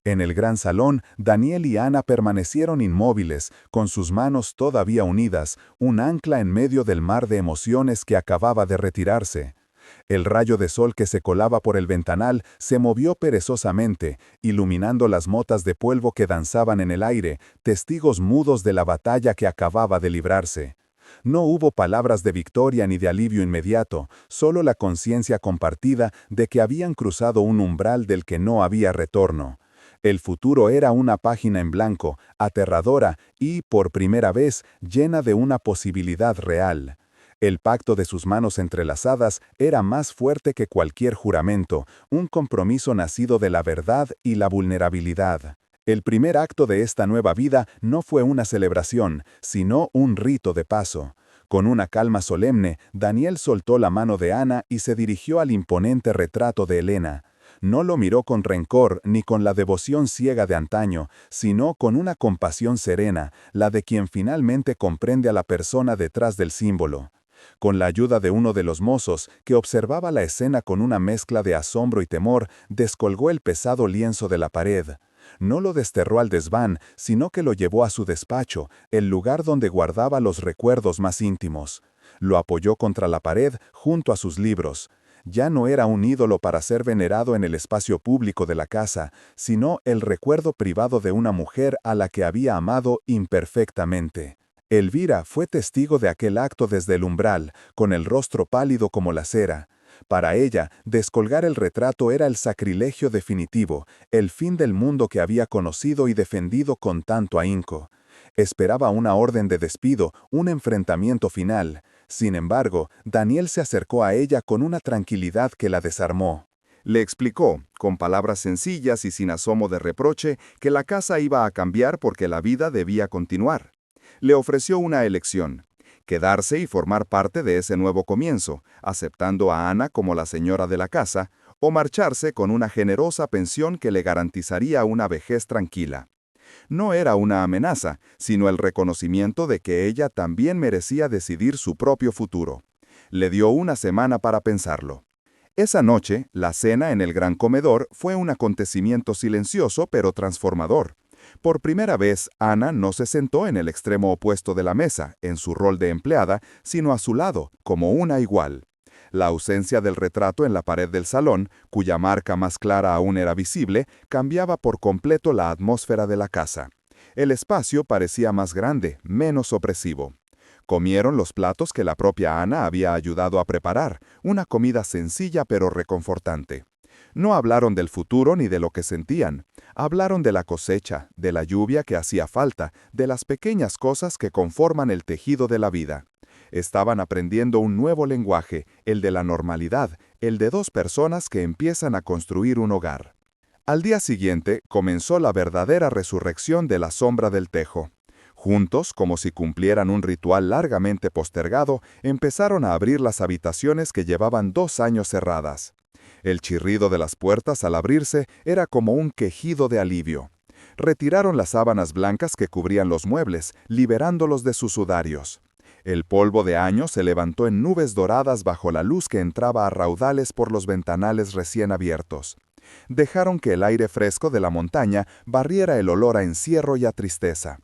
En el gran salón, Daniel y Ana permanecieron inmóviles, con sus manos todavía unidas, un ancla en medio del mar de emociones que acababa de retirarse. El rayo de sol que se colaba por el ventanal se movió perezosamente, iluminando las motas de polvo que danzaban en el aire, testigos mudos de la batalla que acababa de librarse. No hubo palabras de victoria ni de alivio inmediato, solo la conciencia compartida de que habían cruzado un umbral del que no había retorno. El futuro era una página en blanco, aterradora y, por primera vez, llena de una posibilidad real. El pacto de sus manos entrelazadas era más fuerte que cualquier juramento, un compromiso nacido de la verdad y la vulnerabilidad. El primer acto de esta nueva vida no fue una celebración, sino un rito de paso. Con una calma solemne, Daniel soltó la mano de Ana y se dirigió al imponente retrato de Elena. No lo miró con rencor ni con la devoción ciega de antaño, sino con una compasión serena, la de quien finalmente comprende a la persona detrás del símbolo. Con la ayuda de uno de los mozos, que observaba la escena con una mezcla de asombro y temor, descolgó el pesado lienzo de la pared. No lo desterró al desván, sino que lo llevó a su despacho, el lugar donde guardaba los recuerdos más íntimos. Lo apoyó contra la pared, junto a sus libros. Ya no era un ídolo para ser venerado en el espacio público de la casa, sino el recuerdo privado de una mujer a la que había amado imperfectamente. Elvira fue testigo de aquel acto desde el umbral, con el rostro pálido como la cera. Para ella, descolgar el retrato era el sacrilegio definitivo, el fin del mundo que había conocido y defendido con tanto ahínco. Esperaba una orden de despido, un enfrentamiento final. Sin embargo, Daniel se acercó a ella con una tranquilidad que la desarmó. Le explicó, con palabras sencillas y sin asomo de reproche, que la casa iba a cambiar porque la vida debía continuar. Le ofreció una elección: quedarse y formar parte de ese nuevo comienzo, aceptando a Ana como la señora de la casa, o marcharse con una generosa pensión que le garantizaría una vejez tranquila. No era una amenaza, sino el reconocimiento de que ella también merecía decidir su propio futuro. Le dio una semana para pensarlo. Esa noche, la cena en el gran comedor fue un acontecimiento silencioso pero transformador. Por primera vez, Ana no se sentó en el extremo opuesto de la mesa, en su rol de empleada, sino a su lado, como una igual. La ausencia del retrato en la pared del salón, cuya marca más clara aún era visible, cambiaba por completo la atmósfera de la casa. El espacio parecía más grande, menos opresivo. Comieron los platos que la propia Ana había ayudado a preparar, una comida sencilla pero reconfortante. No hablaron del futuro ni de lo que sentían. Hablaron de la cosecha, de la lluvia que hacía falta, de las pequeñas cosas que conforman el tejido de la vida. Estaban aprendiendo un nuevo lenguaje, el de la normalidad, el de dos personas que empiezan a construir un hogar. Al día siguiente comenzó la verdadera resurrección de la sombra del tejo. Juntos, como si cumplieran un ritual largamente postergado, empezaron a abrir las habitaciones que llevaban 2 años cerradas. El chirrido de las puertas al abrirse era como un quejido de alivio. Retiraron las sábanas blancas que cubrían los muebles, liberándolos de sus sudarios. El polvo de años se levantó en nubes doradas bajo la luz que entraba a raudales por los ventanales recién abiertos. Dejaron que el aire fresco de la montaña barriera el olor a encierro y a tristeza.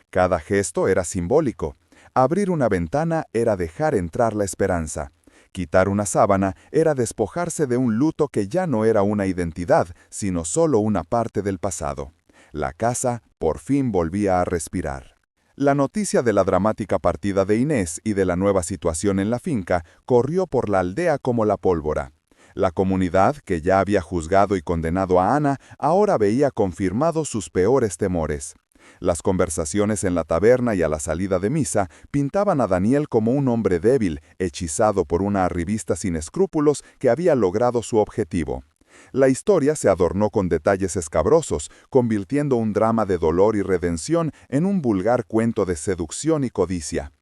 Cada gesto era simbólico. Abrir una ventana era dejar entrar la esperanza. Quitar una sábana era despojarse de un luto que ya no era una identidad, sino solo una parte del pasado. La casa por fin volvía a respirar. La noticia de la dramática partida de Inés y de la nueva situación en la finca corrió por la aldea como la pólvora. La comunidad, que ya había juzgado y condenado a Ana, ahora veía confirmados sus peores temores. Las conversaciones en la taberna y a la salida de misa pintaban a Daniel como un hombre débil, hechizado por una arribista sin escrúpulos que había logrado su objetivo. La historia se adornó con detalles escabrosos, convirtiendo un drama de dolor y redención en un vulgar cuento de seducción y codicia.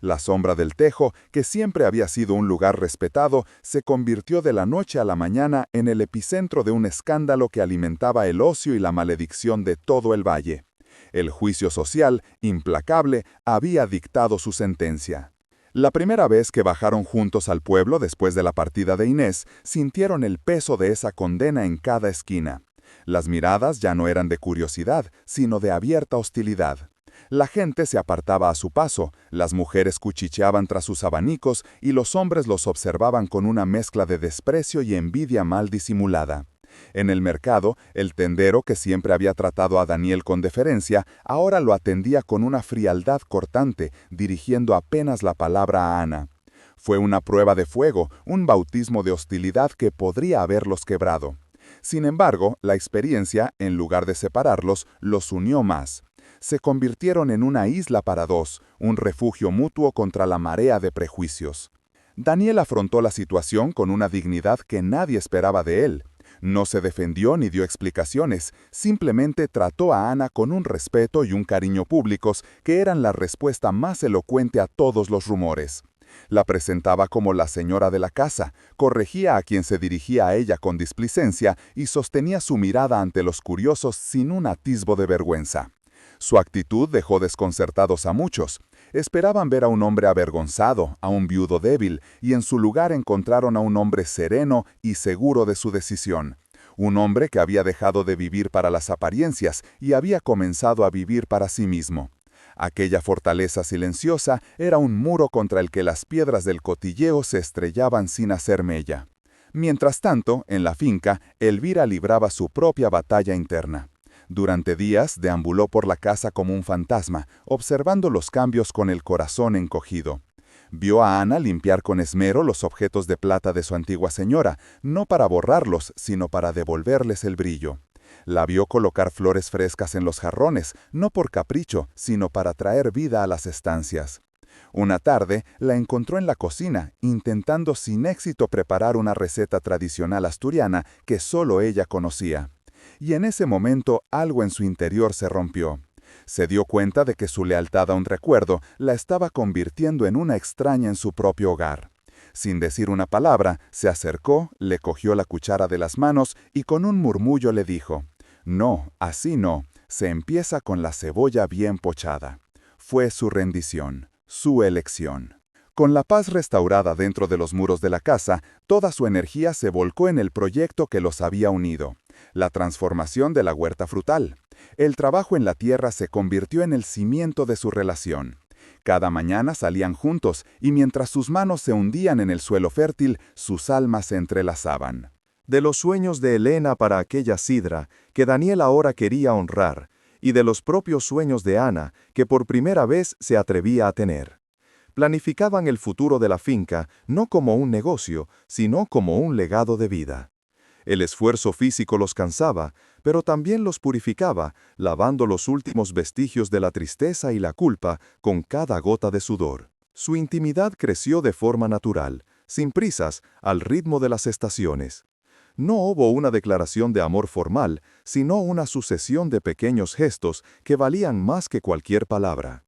La Sombra del Tejo, que siempre había sido un lugar respetado, se convirtió de la noche a la mañana en el epicentro de un escándalo que alimentaba el ocio y la maledicción de todo el valle. El juicio social, implacable, había dictado su sentencia. La primera vez que bajaron juntos al pueblo después de la partida de Inés, sintieron el peso de esa condena en cada esquina. Las miradas ya no eran de curiosidad, sino de abierta hostilidad. La gente se apartaba a su paso, las mujeres cuchicheaban tras sus abanicos y los hombres los observaban con una mezcla de desprecio y envidia mal disimulada. En el mercado, el tendero, que siempre había tratado a Daniel con deferencia, ahora lo atendía con una frialdad cortante, dirigiendo apenas la palabra a Ana. Fue una prueba de fuego, un bautismo de hostilidad que podría haberlos quebrado. Sin embargo, la experiencia, en lugar de separarlos, los unió más. Se convirtieron en una isla para dos, un refugio mutuo contra la marea de prejuicios. Daniel afrontó la situación con una dignidad que nadie esperaba de él. No se defendió ni dio explicaciones, simplemente trató a Ana con un respeto y un cariño públicos que eran la respuesta más elocuente a todos los rumores. La presentaba como la señora de la casa, corregía a quien se dirigía a ella con displicencia y sostenía su mirada ante los curiosos sin un atisbo de vergüenza. Su actitud dejó desconcertados a muchos. Esperaban ver a un hombre avergonzado, a un viudo débil, y en su lugar encontraron a un hombre sereno y seguro de su decisión. Un hombre que había dejado de vivir para las apariencias y había comenzado a vivir para sí mismo. Aquella fortaleza silenciosa era un muro contra el que las piedras del cotilleo se estrellaban sin hacer mella. Mientras tanto, en la finca, Elvira libraba su propia batalla interna. Durante días deambuló por la casa como un fantasma, observando los cambios con el corazón encogido. Vio a Ana limpiar con esmero los objetos de plata de su antigua señora, no para borrarlos, sino para devolverles el brillo. La vio colocar flores frescas en los jarrones, no por capricho, sino para traer vida a las estancias. Una tarde la encontró en la cocina, intentando sin éxito preparar una receta tradicional asturiana que solo ella conocía. Y en ese momento algo en su interior se rompió. Se dio cuenta de que su lealtad a un recuerdo la estaba convirtiendo en una extraña en su propio hogar. Sin decir una palabra, se acercó, le cogió la cuchara de las manos y con un murmullo le dijo: «No, así no, se empieza con la cebolla bien pochada». Fue su rendición, su elección. Con la paz restaurada dentro de los muros de la casa, toda su energía se volcó en el proyecto que los había unido: la transformación de la huerta frutal. El trabajo en la tierra se convirtió en el cimiento de su relación. Cada mañana salían juntos y mientras sus manos se hundían en el suelo fértil, sus almas se entrelazaban. De los sueños de Elena para aquella sidra, que Daniel ahora quería honrar, y de los propios sueños de Ana, que por primera vez se atrevía a tener. Planificaban el futuro de la finca no como un negocio, sino como un legado de vida. El esfuerzo físico los cansaba, pero también los purificaba, lavando los últimos vestigios de la tristeza y la culpa con cada gota de sudor. Su intimidad creció de forma natural, sin prisas, al ritmo de las estaciones. No hubo una declaración de amor formal, sino una sucesión de pequeños gestos que valían más que cualquier palabra.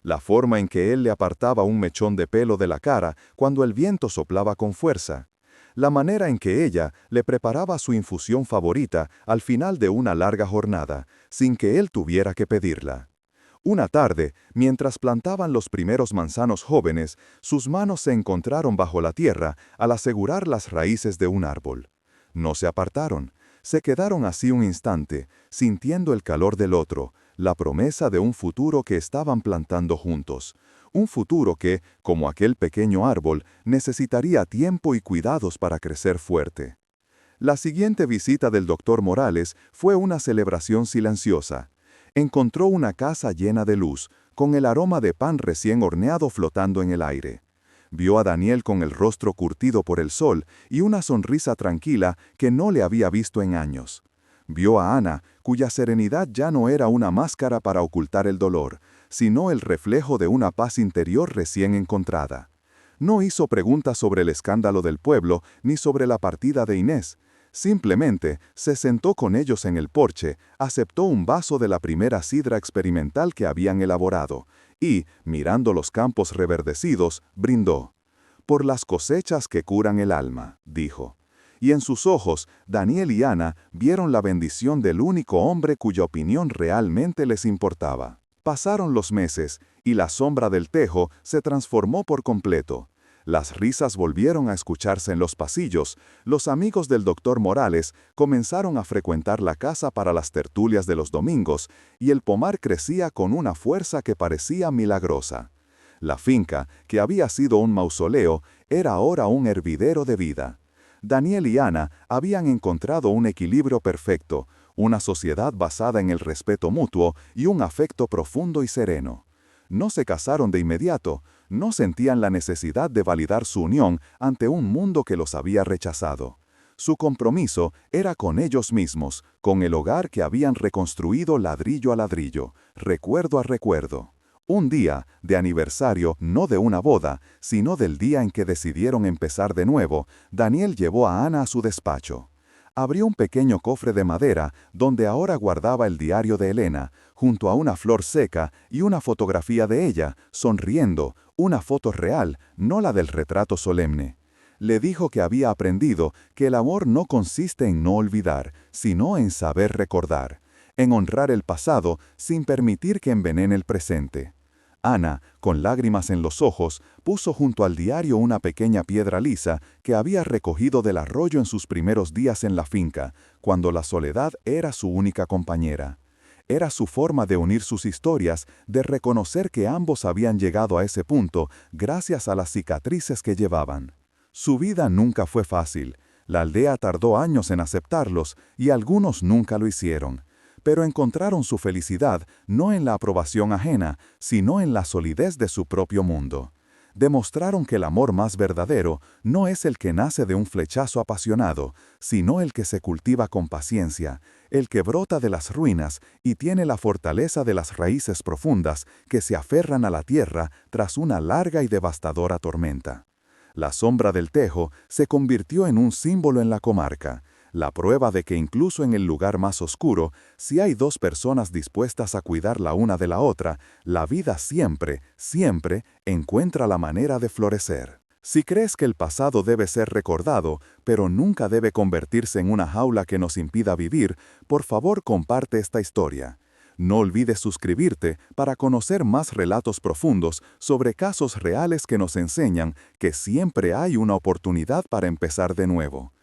La forma en que él le apartaba un mechón de pelo de la cara cuando el viento soplaba con fuerza. La manera en que ella le preparaba su infusión favorita al final de una larga jornada, sin que él tuviera que pedirla. Una tarde, mientras plantaban los primeros manzanos jóvenes, sus manos se encontraron bajo la tierra al asegurar las raíces de un árbol. No se apartaron, se quedaron así un instante, sintiendo el calor del otro, la promesa de un futuro que estaban plantando juntos. Un futuro que, como aquel pequeño árbol, necesitaría tiempo y cuidados para crecer fuerte. La siguiente visita del doctor Morales fue una celebración silenciosa. Encontró una casa llena de luz, con el aroma de pan recién horneado flotando en el aire. Vio a Daniel con el rostro curtido por el sol y una sonrisa tranquila que no le había visto en años. Vio a Ana, cuya serenidad ya no era una máscara para ocultar el dolor, sino el reflejo de una paz interior recién encontrada. No hizo preguntas sobre el escándalo del pueblo ni sobre la partida de Inés. Simplemente se sentó con ellos en el porche, aceptó un vaso de la primera sidra experimental que habían elaborado y, mirando los campos reverdecidos, brindó. «Por las cosechas que curan el alma», dijo. Y en sus ojos, Daniel y Ana vieron la bendición del único hombre cuya opinión realmente les importaba. Pasaron los meses, y la sombra del tejo se transformó por completo. Las risas volvieron a escucharse en los pasillos, los amigos del doctor Morales comenzaron a frecuentar la casa para las tertulias de los domingos, y el pomar crecía con una fuerza que parecía milagrosa. La finca, que había sido un mausoleo, era ahora un hervidero de vida. Daniel y Ana habían encontrado un equilibrio perfecto, una sociedad basada en el respeto mutuo y un afecto profundo y sereno. No se casaron de inmediato, no sentían la necesidad de validar su unión ante un mundo que los había rechazado. Su compromiso era con ellos mismos, con el hogar que habían reconstruido ladrillo a ladrillo, recuerdo a recuerdo. Un día de aniversario, no de una boda, sino del día en que decidieron empezar de nuevo, Daniel llevó a Ana a su despacho. Abrió un pequeño cofre de madera donde ahora guardaba el diario de Elena, junto a una flor seca y una fotografía de ella, sonriendo, una foto real, no la del retrato solemne. Le dijo que había aprendido que el amor no consiste en no olvidar, sino en saber recordar, en honrar el pasado sin permitir que envenene el presente. Ana, con lágrimas en los ojos, puso junto al diario una pequeña piedra lisa que había recogido del arroyo en sus primeros días en la finca, cuando la soledad era su única compañera. Era su forma de unir sus historias, de reconocer que ambos habían llegado a ese punto gracias a las cicatrices que llevaban. Su vida nunca fue fácil. La aldea tardó años en aceptarlos y algunos nunca lo hicieron. Pero encontraron su felicidad no en la aprobación ajena, sino en la solidez de su propio mundo. Demostraron que el amor más verdadero no es el que nace de un flechazo apasionado, sino el que se cultiva con paciencia, el que brota de las ruinas y tiene la fortaleza de las raíces profundas que se aferran a la tierra tras una larga y devastadora tormenta. La sombra del tejo se convirtió en un símbolo en la comarca. La prueba de que incluso en el lugar más oscuro, si hay dos personas dispuestas a cuidar la una de la otra, la vida siempre, siempre encuentra la manera de florecer. Si crees que el pasado debe ser recordado, pero nunca debe convertirse en una jaula que nos impida vivir, por favor comparte esta historia. No olvides suscribirte para conocer más relatos profundos sobre casos reales que nos enseñan que siempre hay una oportunidad para empezar de nuevo.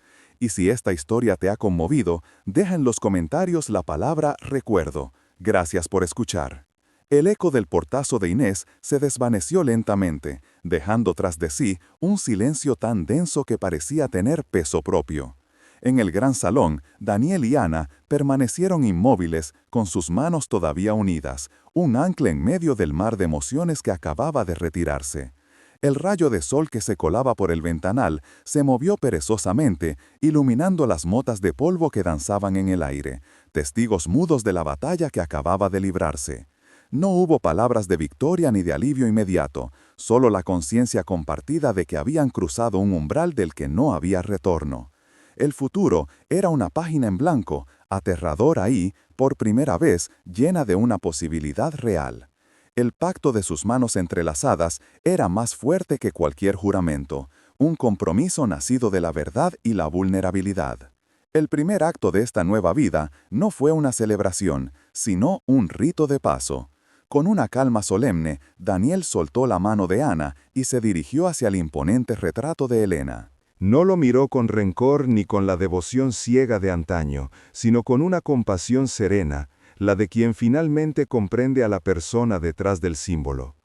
Y si esta historia te ha conmovido, deja en los comentarios la palabra recuerdo. Gracias por escuchar. El eco del portazo de Inés se desvaneció lentamente, dejando tras de sí un silencio tan denso que parecía tener peso propio. En el gran salón, Daniel y Ana permanecieron inmóviles, con sus manos todavía unidas, un ancla en medio del mar de emociones que acababa de retirarse. El rayo de sol que se colaba por el ventanal se movió perezosamente, iluminando las motas de polvo que danzaban en el aire, testigos mudos de la batalla que acababa de librarse. No hubo palabras de victoria ni de alivio inmediato, solo la conciencia compartida de que habían cruzado un umbral del que no había retorno. El futuro era una página en blanco, aterrador ahí, por primera vez, llena de una posibilidad real. El pacto de sus manos entrelazadas era más fuerte que cualquier juramento, un compromiso nacido de la verdad y la vulnerabilidad. El primer acto de esta nueva vida no fue una celebración, sino un rito de paso. Con una calma solemne, Daniel soltó la mano de Ana y se dirigió hacia el imponente retrato de Elena. No lo miró con rencor ni con la devoción ciega de antaño, sino con una compasión serena, la de quien finalmente comprende a la persona detrás del símbolo.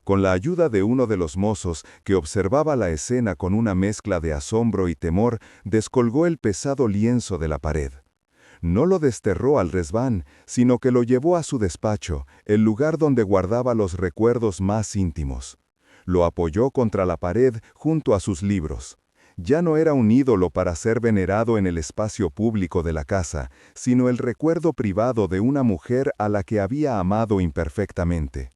Con la ayuda de uno de los mozos, que observaba la escena con una mezcla de asombro y temor, descolgó el pesado lienzo de la pared. No lo desterró al resván, sino que lo llevó a su despacho, el lugar donde guardaba los recuerdos más íntimos. Lo apoyó contra la pared junto a sus libros. Ya no era un ídolo para ser venerado en el espacio público de la casa, sino el recuerdo privado de una mujer a la que había amado imperfectamente.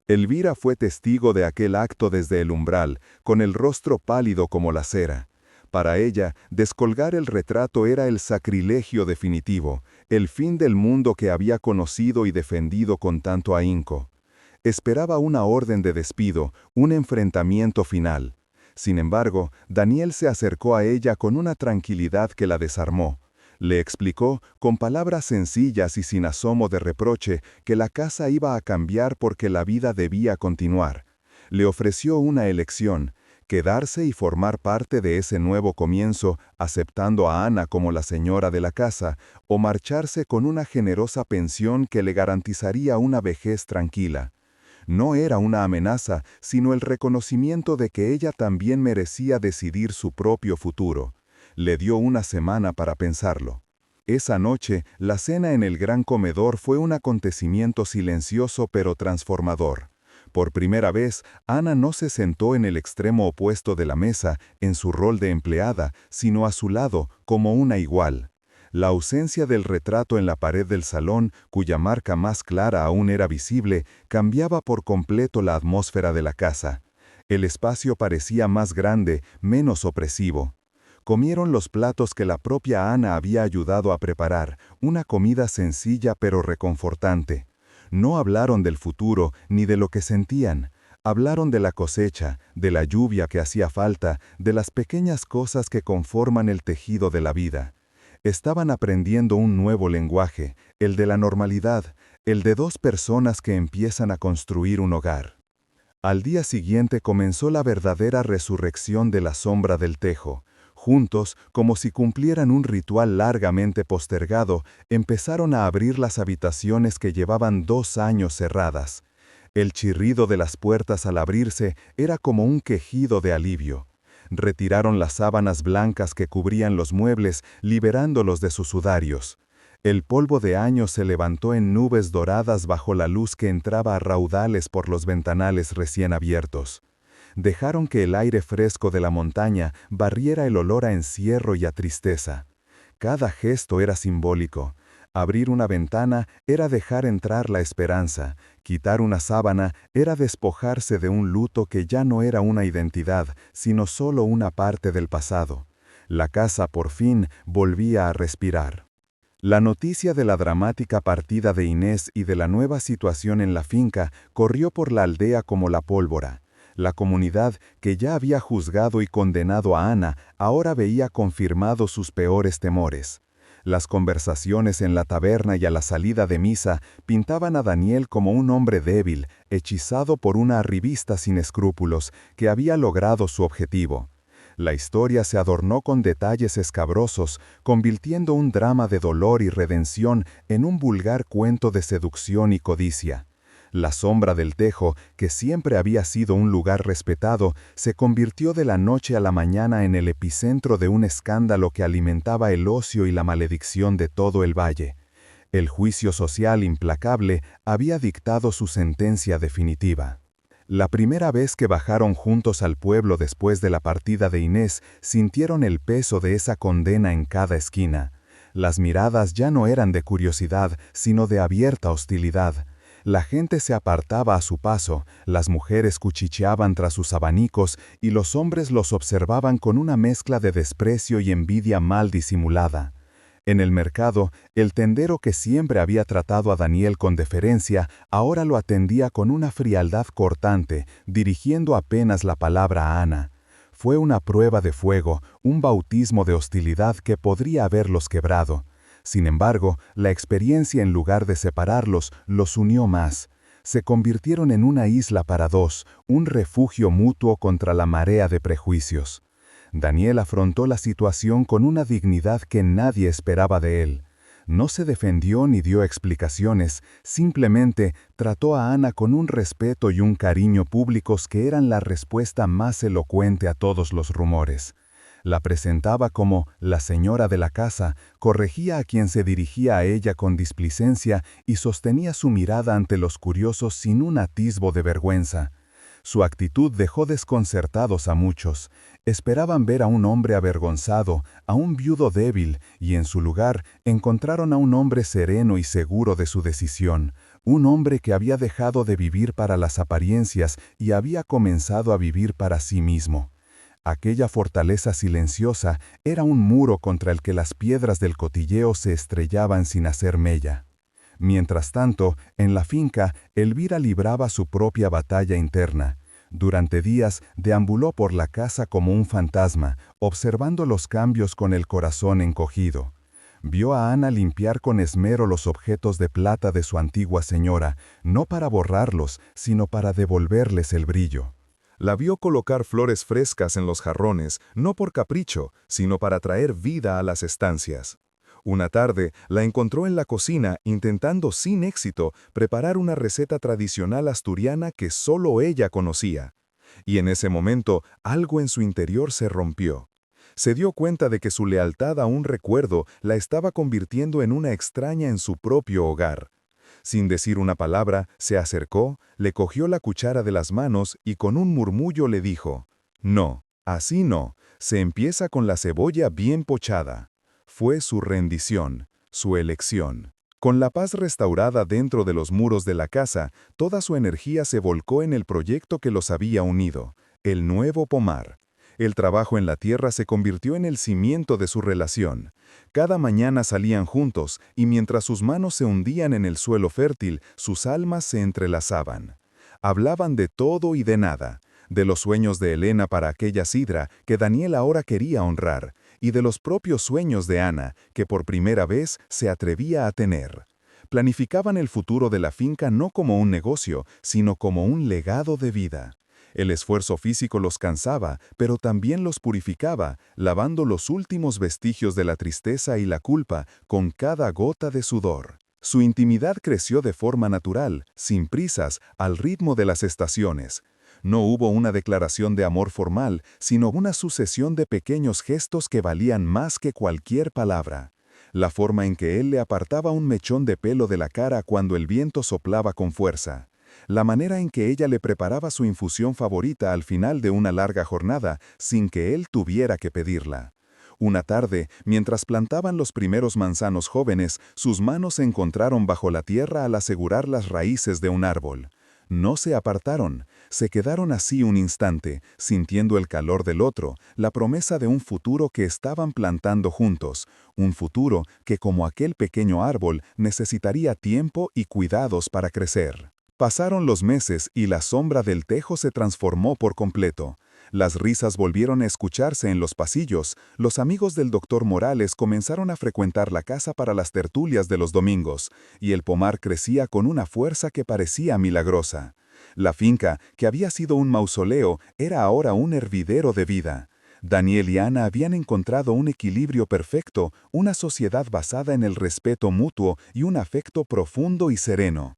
Elvira fue testigo de aquel acto desde el umbral, con el rostro pálido como la cera. Para ella, descolgar el retrato era el sacrilegio definitivo, el fin del mundo que había conocido y defendido con tanto ahínco. Esperaba una orden de despido, un enfrentamiento final. Sin embargo, Daniel se acercó a ella con una tranquilidad que la desarmó. Le explicó, con palabras sencillas y sin asomo de reproche, que la casa iba a cambiar porque la vida debía continuar. Le ofreció una elección: quedarse y formar parte de ese nuevo comienzo, aceptando a Ana como la señora de la casa, o marcharse con una generosa pensión que le garantizaría una vejez tranquila. No era una amenaza, sino el reconocimiento de que ella también merecía decidir su propio futuro. Le dio una semana para pensarlo. Esa noche, la cena en el gran comedor fue un acontecimiento silencioso pero transformador. Por primera vez, Ana no se sentó en el extremo opuesto de la mesa, en su rol de empleada, sino a su lado, como una igual. La ausencia del retrato en la pared del salón, cuya marca más clara aún era visible, cambiaba por completo la atmósfera de la casa. El espacio parecía más grande, menos opresivo. Comieron los platos que la propia Ana había ayudado a preparar, una comida sencilla pero reconfortante. No hablaron del futuro ni de lo que sentían. Hablaron de la cosecha, de la lluvia que hacía falta, de las pequeñas cosas que conforman el tejido de la vida. Estaban aprendiendo un nuevo lenguaje, el de la normalidad, el de dos personas que empiezan a construir un hogar. Al día siguiente comenzó la verdadera resurrección de la sombra del tejo. Juntos, como si cumplieran un ritual largamente postergado, empezaron a abrir las habitaciones que llevaban 2 años cerradas. El chirrido de las puertas al abrirse era como un quejido de alivio. Retiraron las sábanas blancas que cubrían los muebles, liberándolos de sus sudarios. El polvo de años se levantó en nubes doradas bajo la luz que entraba a raudales por los ventanales recién abiertos. Dejaron que el aire fresco de la montaña barriera el olor a encierro y a tristeza. Cada gesto era simbólico. Abrir una ventana era dejar entrar la esperanza. Quitar una sábana era despojarse de un luto que ya no era una identidad, sino solo una parte del pasado. La casa, por fin, volvía a respirar. La noticia de la dramática partida de Inés y de la nueva situación en la finca corrió por la aldea como la pólvora. La comunidad, que ya había juzgado y condenado a Ana, ahora veía confirmados sus peores temores. Las conversaciones en la taberna y a la salida de misa pintaban a Daniel como un hombre débil, hechizado por una arribista sin escrúpulos, que había logrado su objetivo. La historia se adornó con detalles escabrosos, convirtiendo un drama de dolor y redención en un vulgar cuento de seducción y codicia. La sombra del tejo, que siempre había sido un lugar respetado, se convirtió de la noche a la mañana en el epicentro de un escándalo que alimentaba el ocio y la maledicción de todo el valle. El juicio social implacable había dictado su sentencia definitiva. La primera vez que bajaron juntos al pueblo después de la partida de Inés, sintieron el peso de esa condena en cada esquina. Las miradas ya no eran de curiosidad, sino de abierta hostilidad. La gente se apartaba a su paso, las mujeres cuchicheaban tras sus abanicos y los hombres los observaban con una mezcla de desprecio y envidia mal disimulada. En el mercado, el tendero que siempre había tratado a Daniel con deferencia, ahora lo atendía con una frialdad cortante, dirigiendo apenas la palabra a Ana. Fue una prueba de fuego, un bautismo de hostilidad que podría haberlos quebrado. Sin embargo, la experiencia, en lugar de separarlos, los unió más. Se convirtieron en una isla para dos, un refugio mutuo contra la marea de prejuicios. Daniel afrontó la situación con una dignidad que nadie esperaba de él. No se defendió ni dio explicaciones, simplemente trató a Ana con un respeto y un cariño públicos que eran la respuesta más elocuente a todos los rumores. La presentaba como la señora de la casa, corregía a quien se dirigía a ella con displicencia y sostenía su mirada ante los curiosos sin un atisbo de vergüenza. Su actitud dejó desconcertados a muchos. Esperaban ver a un hombre avergonzado, a un viudo débil, y en su lugar encontraron a un hombre sereno y seguro de su decisión, un hombre que había dejado de vivir para las apariencias y había comenzado a vivir para sí mismo. Aquella fortaleza silenciosa era un muro contra el que las piedras del cotilleo se estrellaban sin hacer mella. Mientras tanto, en la finca, Elvira libraba su propia batalla interna. Durante días deambuló por la casa como un fantasma, observando los cambios con el corazón encogido. Vio a Ana limpiar con esmero los objetos de plata de su antigua señora, no para borrarlos, sino para devolverles el brillo. La vio colocar flores frescas en los jarrones, no por capricho, sino para traer vida a las estancias. Una tarde la encontró en la cocina intentando sin éxito preparar una receta tradicional asturiana que solo ella conocía. Y en ese momento algo en su interior se rompió. Se dio cuenta de que su lealtad a un recuerdo la estaba convirtiendo en una extraña en su propio hogar. Sin decir una palabra, se acercó, le cogió la cuchara de las manos y con un murmullo le dijo: «No, así no, se empieza con la cebolla bien pochada». Fue su rendición, su elección. Con la paz restaurada dentro de los muros de la casa, toda su energía se volcó en el proyecto que los había unido, el nuevo pomar. El trabajo en la tierra se convirtió en el cimiento de su relación. Cada mañana salían juntos, y mientras sus manos se hundían en el suelo fértil, sus almas se entrelazaban. Hablaban de todo y de nada, de los sueños de Elena para aquella sidra que Daniel ahora quería honrar, y de los propios sueños de Ana, que por primera vez se atrevía a tener. Planificaban el futuro de la finca no como un negocio, sino como un legado de vida. El esfuerzo físico los cansaba, pero también los purificaba, lavando los últimos vestigios de la tristeza y la culpa con cada gota de sudor. Su intimidad creció de forma natural, sin prisas, al ritmo de las estaciones. No hubo una declaración de amor formal, sino una sucesión de pequeños gestos que valían más que cualquier palabra. La forma en que él le apartaba un mechón de pelo de la cara cuando el viento soplaba con fuerza. La manera en que ella le preparaba su infusión favorita al final de una larga jornada, sin que él tuviera que pedirla. Una tarde, mientras plantaban los primeros manzanos jóvenes, sus manos se encontraron bajo la tierra al asegurar las raíces de un árbol. No se apartaron, se quedaron así un instante, sintiendo el calor del otro, la promesa de un futuro que estaban plantando juntos, un futuro que, como aquel pequeño árbol, necesitaría tiempo y cuidados para crecer. Pasaron los meses y la sombra del tejo se transformó por completo. Las risas volvieron a escucharse en los pasillos, los amigos del doctor Morales comenzaron a frecuentar la casa para las tertulias de los domingos, y el pomar crecía con una fuerza que parecía milagrosa. La finca, que había sido un mausoleo, era ahora un hervidero de vida. Daniel y Ana habían encontrado un equilibrio perfecto, una sociedad basada en el respeto mutuo y un afecto profundo y sereno.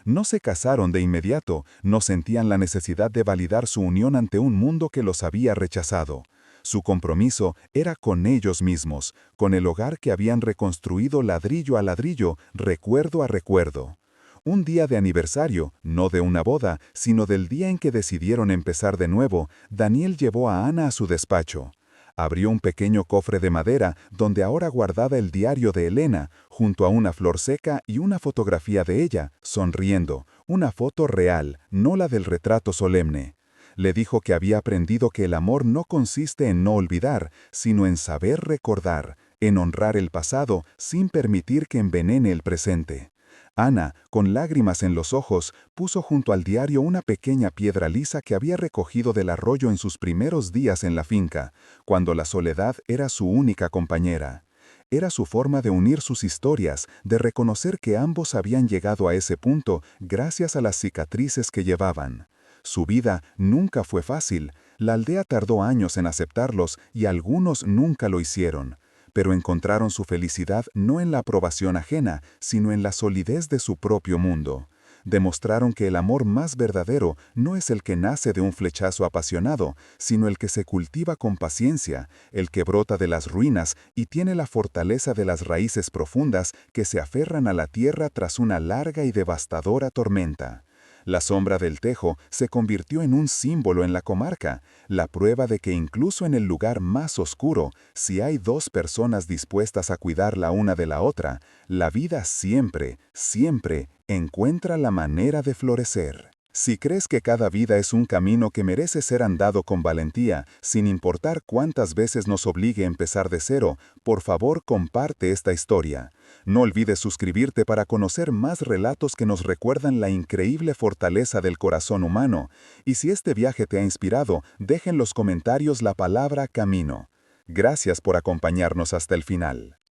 No se casaron de inmediato, no sentían la necesidad de validar su unión ante un mundo que los había rechazado. Su compromiso era con ellos mismos, con el hogar que habían reconstruido ladrillo a ladrillo, recuerdo a recuerdo. Un día de aniversario, no de una boda, sino del día en que decidieron empezar de nuevo, Daniel llevó a Ana a su despacho. Abrió un pequeño cofre de madera donde ahora guardaba el diario de Elena, junto a una flor seca y una fotografía de ella, sonriendo, una foto real, no la del retrato solemne. Le dijo que había aprendido que el amor no consiste en no olvidar, sino en saber recordar, en honrar el pasado sin permitir que envenene el presente. Ana, con lágrimas en los ojos, puso junto al diario una pequeña piedra lisa que había recogido del arroyo en sus primeros días en la finca, cuando la soledad era su única compañera. Era su forma de unir sus historias, de reconocer que ambos habían llegado a ese punto gracias a las cicatrices que llevaban. Su vida nunca fue fácil, la aldea tardó años en aceptarlos y algunos nunca lo hicieron. Pero encontraron su felicidad no en la aprobación ajena, sino en la solidez de su propio mundo. demostraron que el amor más verdadero no es el que nace de un flechazo apasionado, sino el que se cultiva con paciencia, el que brota de las ruinas y tiene la fortaleza de las raíces profundas que se aferran a la tierra tras una larga y devastadora tormenta. La sombra del tejo se convirtió en un símbolo en la comarca, la prueba de que incluso en el lugar más oscuro, si hay dos personas dispuestas a cuidar la una de la otra, la vida siempre, siempre encuentra la manera de florecer. Si crees que cada vida es un camino que merece ser andado con valentía, sin importar cuántas veces nos obligue a empezar de cero, por favor comparte esta historia. No olvides suscribirte para conocer más relatos que nos recuerdan la increíble fortaleza del corazón humano. Y si este viaje te ha inspirado, deja en los comentarios la palabra camino. Gracias por acompañarnos hasta el final.